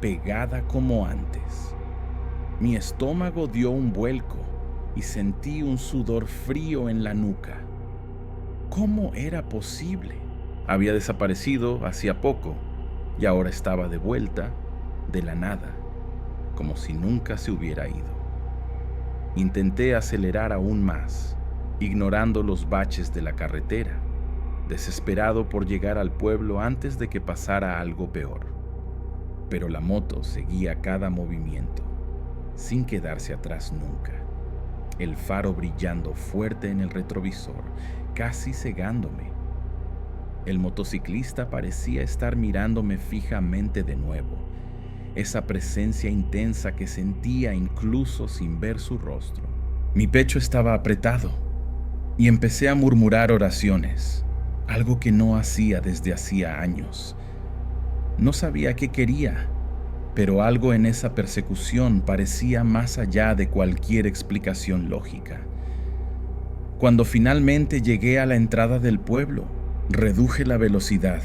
pegada como antes. Mi estómago dio un vuelco y sentí un sudor frío en la nuca. ¿Cómo era posible? Había desaparecido hacía poco y ahora estaba de vuelta, de la nada, como si nunca se hubiera ido. Intenté acelerar aún más, ignorando los baches de la carretera, desesperado por llegar al pueblo antes de que pasara algo peor. Pero la moto seguía cada movimiento, sin quedarse atrás nunca, el faro brillando fuerte en el retrovisor, casi cegándome. El motociclista parecía estar mirándome fijamente de nuevo, esa presencia intensa que sentía incluso sin ver su rostro. Mi pecho estaba apretado y empecé a murmurar oraciones, algo que no hacía desde hacía años. No sabía qué quería, pero algo en esa persecución parecía más allá de cualquier explicación lógica. Cuando finalmente llegué a la entrada del pueblo, reduje la velocidad,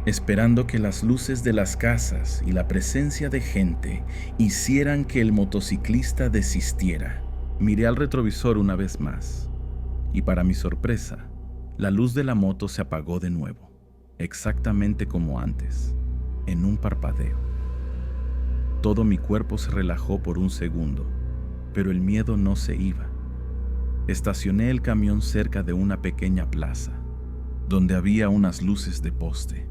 esperando que las luces de las casas y la presencia de gente hicieran que el motociclista desistiera. Miré al retrovisor una vez más, y para mi sorpresa, la luz de la moto se apagó de nuevo, exactamente como antes, en un parpadeo. Todo mi cuerpo se relajó por un segundo, pero el miedo no se iba. Estacioné el camión cerca de una pequeña plaza, donde había unas luces de poste,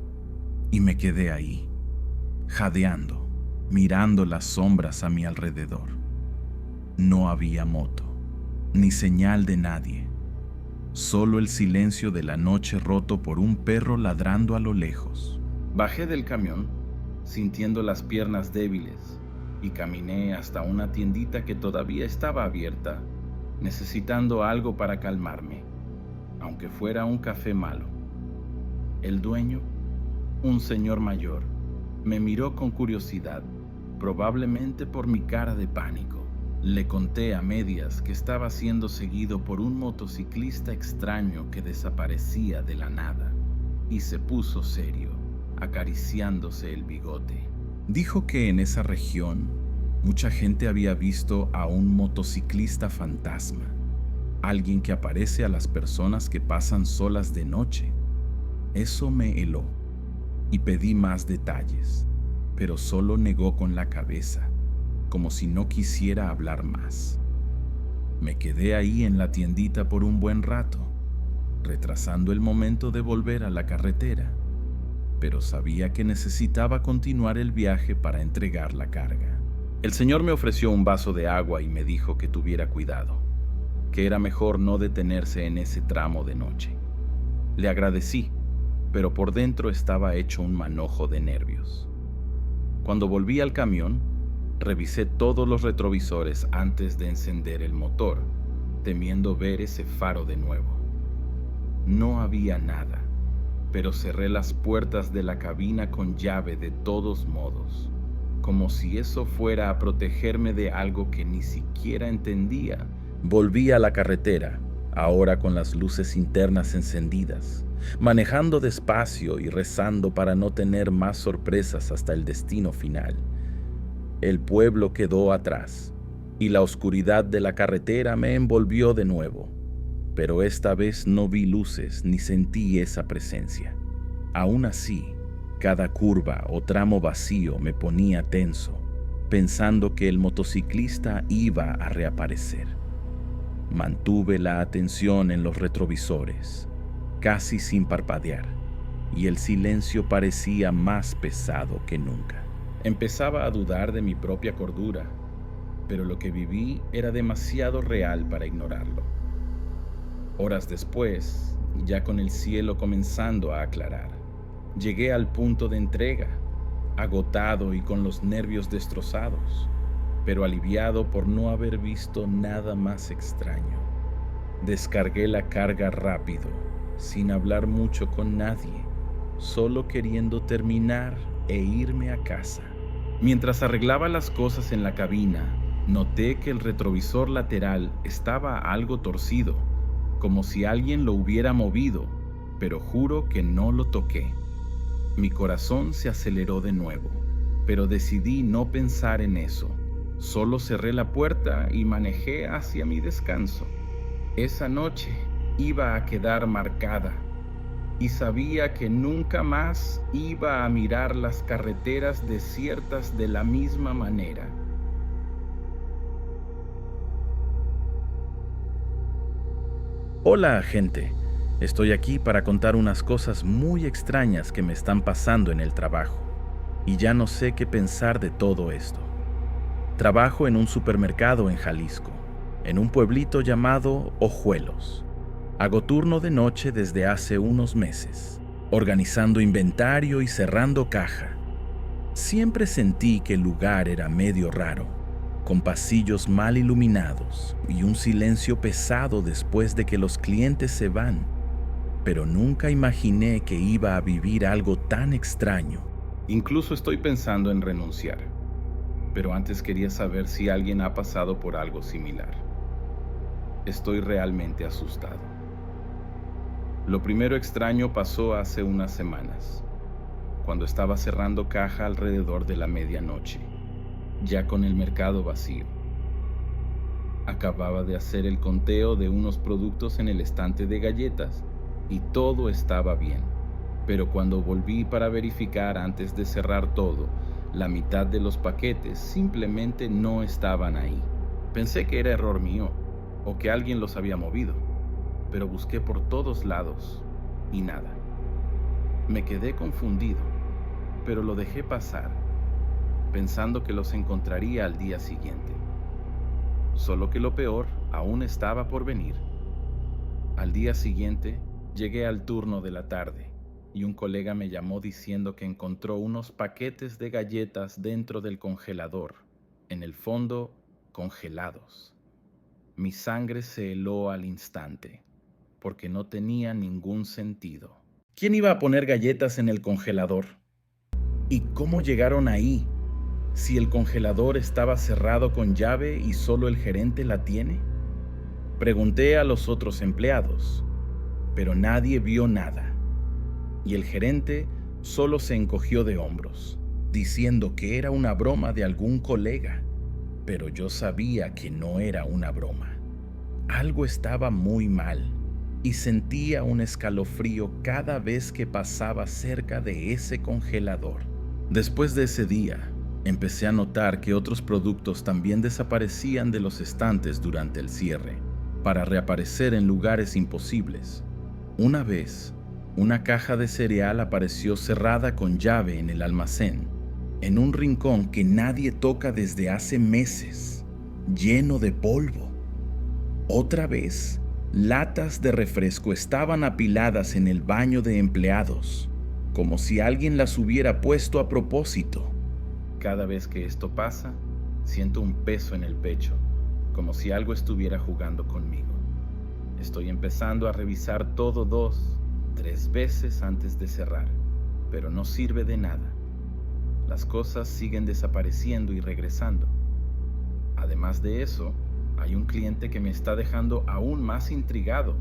y me quedé ahí, jadeando, mirando las sombras a mi alrededor. No había moto, ni señal de nadie, solo el silencio de la noche roto por un perro ladrando a lo lejos. Bajé del camión, sintiendo las piernas débiles, y caminé hasta una tiendita que todavía estaba abierta, necesitando algo para calmarme, aunque fuera un café malo. El dueño, un señor mayor, me miró con curiosidad, probablemente por mi cara de pánico. Le conté a medias que estaba siendo seguido por un motociclista extraño que desaparecía de la nada, y se puso serio, acariciándose el bigote. Dijo que en esa región Mucha gente había visto a un motociclista fantasma, alguien que aparece a las personas que pasan solas de noche. Eso me heló y pedí más detalles, pero solo negó con la cabeza, como si no quisiera hablar más. Me quedé ahí en la tiendita por un buen rato, retrasando el momento de volver a la carretera, pero sabía que necesitaba continuar el viaje para entregar la carga. El señor me ofreció un vaso de agua y me dijo que tuviera cuidado, que era mejor no detenerse en ese tramo de noche. Le agradecí, pero por dentro estaba hecho un manojo de nervios. Cuando volví al camión, revisé todos los retrovisores antes de encender el motor, temiendo ver ese faro de nuevo. No había nada, pero cerré las puertas de la cabina con llave de todos modos, como si eso fuera a protegerme de algo que ni siquiera entendía. Volví a la carretera, ahora con las luces internas encendidas, manejando despacio y rezando para no tener más sorpresas hasta el destino final. El pueblo quedó atrás y la oscuridad de la carretera me envolvió de nuevo, pero esta vez no vi luces ni sentí esa presencia. Aún así, cada curva o tramo vacío me ponía tenso, pensando que el motociclista iba a reaparecer. Mantuve la atención en los retrovisores, casi sin parpadear, y el silencio parecía más pesado que nunca. Empezaba a dudar de mi propia cordura, pero lo que viví era demasiado real para ignorarlo. Horas después, ya con el cielo comenzando a aclarar, llegué al punto de entrega, agotado y con los nervios destrozados, pero aliviado por no haber visto nada más extraño. Descargué la carga rápido, sin hablar mucho con nadie, solo queriendo terminar e irme a casa. Mientras arreglaba las cosas en la cabina, noté que el retrovisor lateral estaba algo torcido, como si alguien lo hubiera movido, pero juro que no lo toqué. Mi corazón se aceleró de nuevo, pero decidí no pensar en eso. Solo cerré la puerta y manejé hacia mi descanso. Esa noche iba a quedar marcada y sabía que nunca más iba a mirar las carreteras desiertas de la misma manera. Hola, gente. Estoy aquí para contar unas cosas muy extrañas que me están pasando en el trabajo, y ya no sé qué pensar de todo esto. Trabajo en un supermercado en Jalisco, en un pueblito llamado Ojuelos. Hago turno de noche desde hace unos meses, organizando inventario y cerrando caja. Siempre sentí que el lugar era medio raro, con pasillos mal iluminados y un silencio pesado después de que los clientes se van, pero nunca imaginé que iba a vivir algo tan extraño. Incluso estoy pensando en renunciar, pero antes quería saber si alguien ha pasado por algo similar. Estoy realmente asustado. Lo primero extraño pasó hace unas semanas, cuando estaba cerrando caja alrededor de la medianoche, ya con el mercado vacío. Acababa de hacer el conteo de unos productos en el estante de galletas y todo estaba bien, pero cuando volví para verificar antes de cerrar todo, la mitad de los paquetes simplemente no estaban ahí. Pensé que era error mío o que alguien los había movido, pero busqué por todos lados y nada. Me quedé confundido, pero lo dejé pasar, pensando que los encontraría al día siguiente. Solo que lo peor aún estaba por venir. Al día siguiente, llegué al turno de la tarde y un colega me llamó diciendo que encontró unos paquetes de galletas dentro del congelador, en el fondo, congelados. Mi sangre se heló al instante, porque no tenía ningún sentido. ¿Quién iba a poner galletas en el congelador? ¿Y cómo llegaron ahí, si el congelador estaba cerrado con llave y solo el gerente la tiene? Pregunté a los otros empleados, pero nadie vio nada, y el gerente solo se encogió de hombros, diciendo que era una broma de algún colega. pero yo sabía que no era una broma. Algo estaba muy mal y sentía un escalofrío cada vez que pasaba cerca de ese congelador. Después de ese día, empecé a notar que otros productos también desaparecían de los estantes durante el cierre, para reaparecer en lugares imposibles. Una vez, una caja de cereal apareció cerrada con llave en el almacén, en un rincón que nadie toca desde hace meses, lleno de polvo. Otra vez, latas de refresco estaban apiladas en el baño de empleados, como si alguien las hubiera puesto a propósito. Cada vez que esto pasa, siento un peso en el pecho, como si algo estuviera jugando conmigo. Estoy empezando a revisar todo 2, 3 veces antes de cerrar, pero no sirve de nada. Las cosas siguen desapareciendo y regresando. Además de eso, hay un cliente que me está dejando aún más intrigado.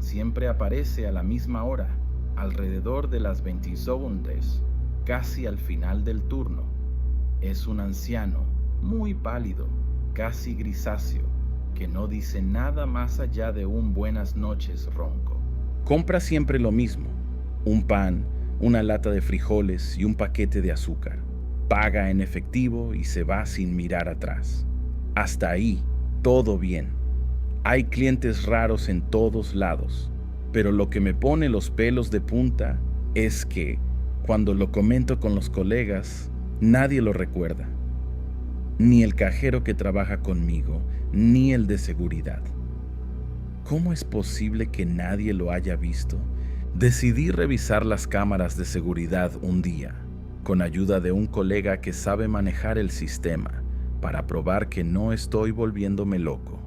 Siempre aparece a la misma hora, alrededor de las 22:00, casi al final del turno. Es un anciano, muy pálido, casi grisáceo, que no dice nada más allá de un buenas noches ronco. Compra siempre lo mismo: un pan, una lata de frijoles y un paquete de azúcar. Paga en efectivo y se va sin mirar atrás. Hasta ahí, todo bien. Hay clientes raros en todos lados, pero lo que me pone los pelos de punta es que, cuando lo comento con los colegas, nadie lo recuerda. Ni el cajero que trabaja conmigo, ni el de seguridad. ¿Cómo es posible que nadie lo haya visto? Decidí revisar las cámaras de seguridad un día, con ayuda de un colega que sabe manejar el sistema, para probar que no estoy volviéndome loco.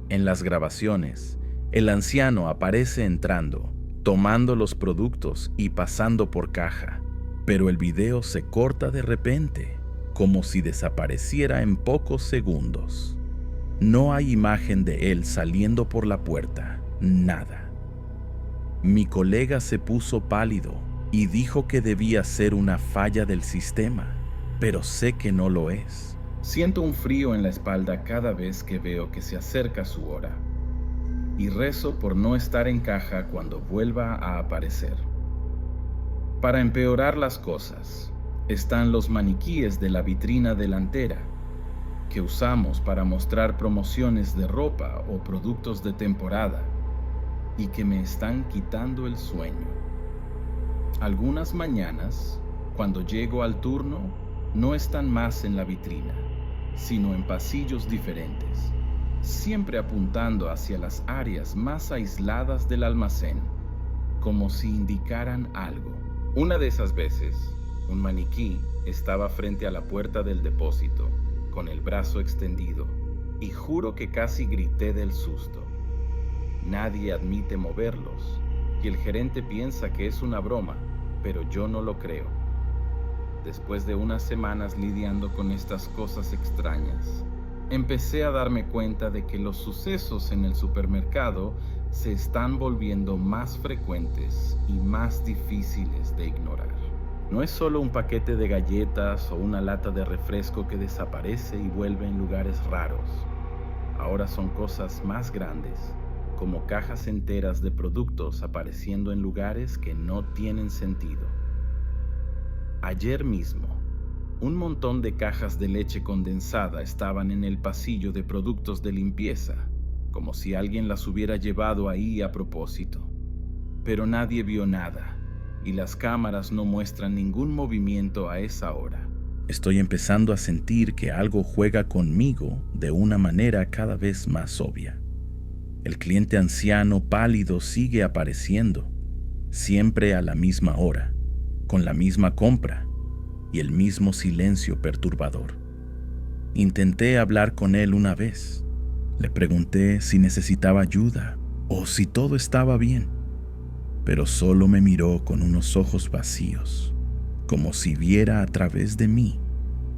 En las grabaciones, el anciano aparece entrando, tomando los productos y pasando por caja, pero el video se corta de repente, como si desapareciera en pocos segundos. No hay imagen de él saliendo por la puerta, nada. Mi colega se puso pálido y dijo que debía ser una falla del sistema, pero sé que no lo es. Siento un frío en la espalda cada vez que veo que se acerca su hora, y rezo por no estar en caja cuando vuelva a aparecer. Para empeorar las cosas, están los maniquíes de la vitrina delantera, que usamos para mostrar promociones de ropa o productos de temporada, y que me están quitando el sueño. Algunas mañanas, cuando llego al turno, no están más en la vitrina, sino en pasillos diferentes, siempre apuntando hacia las áreas más aisladas del almacén, como si indicaran algo. Una de esas veces, un maniquí estaba frente a la puerta del depósito, con el brazo extendido, y juro que casi grité del susto. Nadie admite moverlos, y el gerente piensa que es una broma, pero yo no lo creo. Después de unas semanas lidiando con estas cosas extrañas, empecé a darme cuenta de que los sucesos en el supermercado se están volviendo más frecuentes y más difíciles de ignorar. No es solo un paquete de galletas o una lata de refresco que desaparece y vuelve en lugares raros. Ahora son cosas más grandes, como cajas enteras de productos apareciendo en lugares que no tienen sentido. Ayer mismo, un montón de cajas de leche condensada estaban en el pasillo de productos de limpieza, como si alguien las hubiera llevado ahí a propósito. Pero nadie vio nada, y las cámaras no muestran ningún movimiento a esa hora. Estoy empezando a sentir que algo juega conmigo de una manera cada vez más obvia. El cliente anciano pálido sigue apareciendo, siempre a la misma hora, con la misma compra y el mismo silencio perturbador. Intenté hablar con él una vez. Le pregunté si necesitaba ayuda o si todo estaba bien, pero solo me miró con unos ojos vacíos, como si viera a través de mí,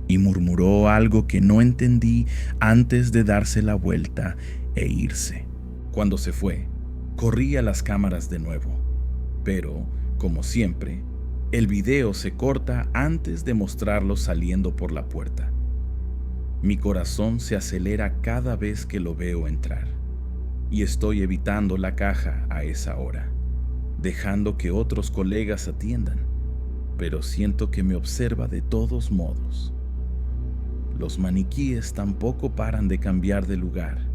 y murmuró algo que no entendí antes de darse la vuelta e irse. Cuando se fue, corrí a las cámaras de nuevo, pero, como siempre, el video se corta antes de mostrarlo saliendo por la puerta. Mi corazón se acelera cada vez que lo veo entrar, y estoy evitando la caja a esa hora, dejando que otros colegas atiendan, pero siento que me observa de todos modos. Los maniquíes tampoco paran de cambiar de lugar,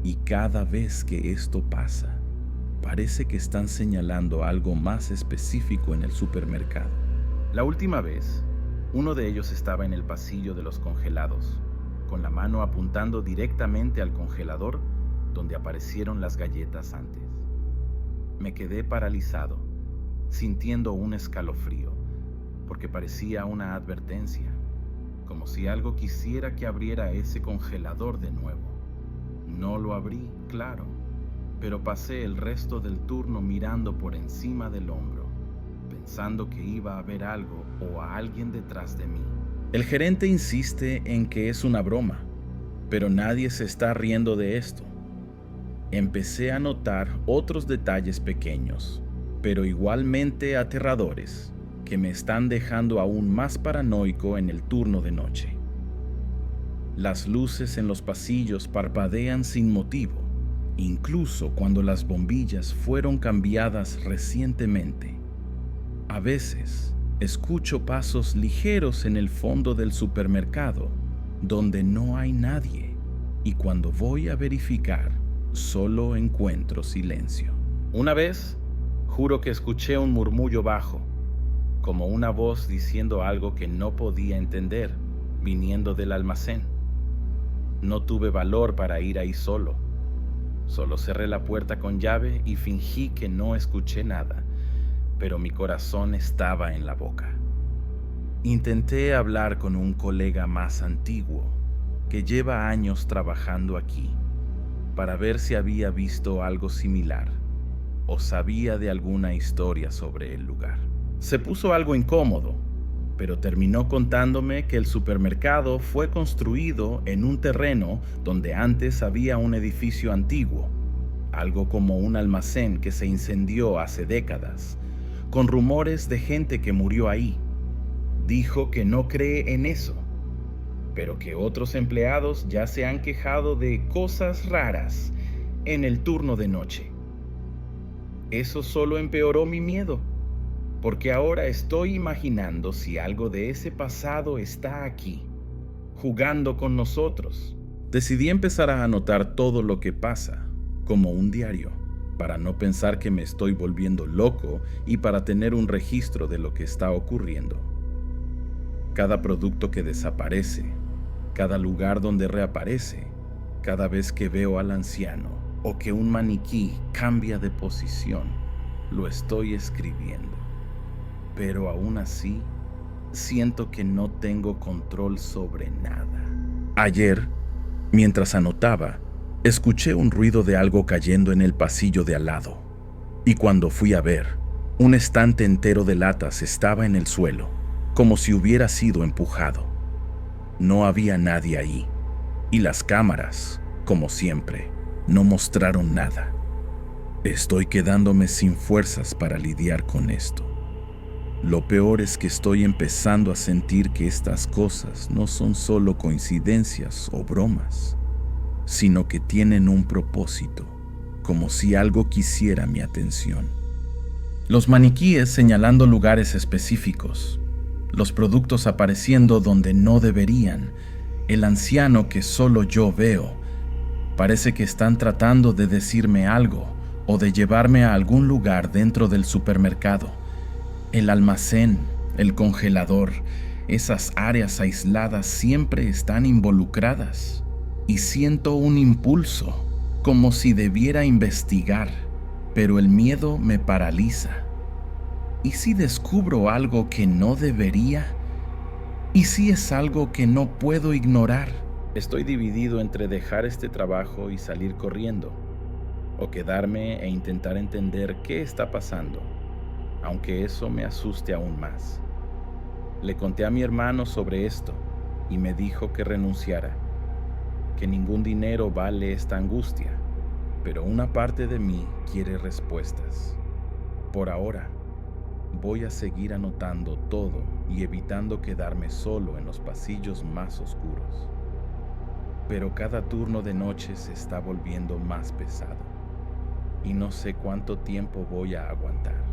y cada vez que esto pasa, parece que están señalando algo más específico en el supermercado. La última vez, uno de ellos estaba en el pasillo de los congelados, con la mano apuntando directamente al congelador donde aparecieron las galletas antes. Me quedé paralizado, sintiendo un escalofrío, porque parecía una advertencia, como si algo quisiera que abriera ese congelador de nuevo. No lo abrí, claro, pero pasé el resto del turno mirando por encima del hombro, pensando que iba a haber algo o a alguien detrás de mí. El gerente insiste en que es una broma, pero nadie se está riendo de esto. Empecé a notar otros detalles pequeños, pero igualmente aterradores, que me están dejando aún más paranoico en el turno de noche. Las luces en los pasillos parpadean sin motivo, incluso cuando las bombillas fueron cambiadas recientemente. A veces, escucho pasos ligeros en el fondo del supermercado, donde no hay nadie, y cuando voy a verificar, solo encuentro silencio. Una vez, juro que escuché un murmullo bajo, como una voz diciendo algo que no podía entender, viniendo del almacén. No tuve valor para ir ahí solo. Solo cerré la puerta con llave y fingí que no escuché nada, pero mi corazón estaba en la boca. Intenté hablar con un colega más antiguo, que lleva años trabajando aquí, para ver si había visto algo similar o sabía de alguna historia sobre el lugar. Se puso algo incómodo, pero terminó contándome que el supermercado fue construido en un terreno donde antes había un edificio antiguo, algo como un almacén que se incendió hace décadas, con rumores de gente que murió ahí. Dijo que no cree en eso, pero que otros empleados ya se han quejado de cosas raras en el turno de noche. Eso solo empeoró mi miedo, porque ahora estoy imaginando si algo de ese pasado está aquí, jugando con nosotros. Decidí empezar a anotar todo lo que pasa, como un diario, para no pensar que me estoy volviendo loco y para tener un registro de lo que está ocurriendo. Cada producto que desaparece, cada lugar donde reaparece, cada vez que veo al anciano o que un maniquí cambia de posición, lo estoy escribiendo. Pero aún así, siento que no tengo control sobre nada. Ayer, mientras anotaba, escuché un ruido de algo cayendo en el pasillo de al lado, y cuando fui a ver, un estante entero de latas estaba en el suelo, como si hubiera sido empujado. No había nadie ahí, y las cámaras, como siempre, no mostraron nada. Estoy quedándome sin fuerzas para lidiar con esto. Lo peor es que estoy empezando a sentir que estas cosas no son solo coincidencias o bromas, sino que tienen un propósito, como si algo quisiera mi atención. Los maniquíes señalando lugares específicos, los productos apareciendo donde no deberían, el anciano que solo yo veo, parece que están tratando de decirme algo o de llevarme a algún lugar dentro del supermercado. El almacén, el congelador, esas áreas aisladas siempre están involucradas, y siento un impulso, como si debiera investigar, pero el miedo me paraliza. ¿Y si descubro algo que no debería? ¿Y si es algo que no puedo ignorar? Estoy dividido entre dejar este trabajo y salir corriendo, o quedarme e intentar entender qué está pasando, aunque eso me asuste aún más. Le conté a mi hermano sobre esto y me dijo que renunciara, que ningún dinero vale esta angustia, pero una parte de mí quiere respuestas. Por ahora, voy a seguir anotando todo y evitando quedarme solo en los pasillos más oscuros. pero cada turno de noche se está volviendo más pesado y no sé cuánto tiempo voy a aguantar.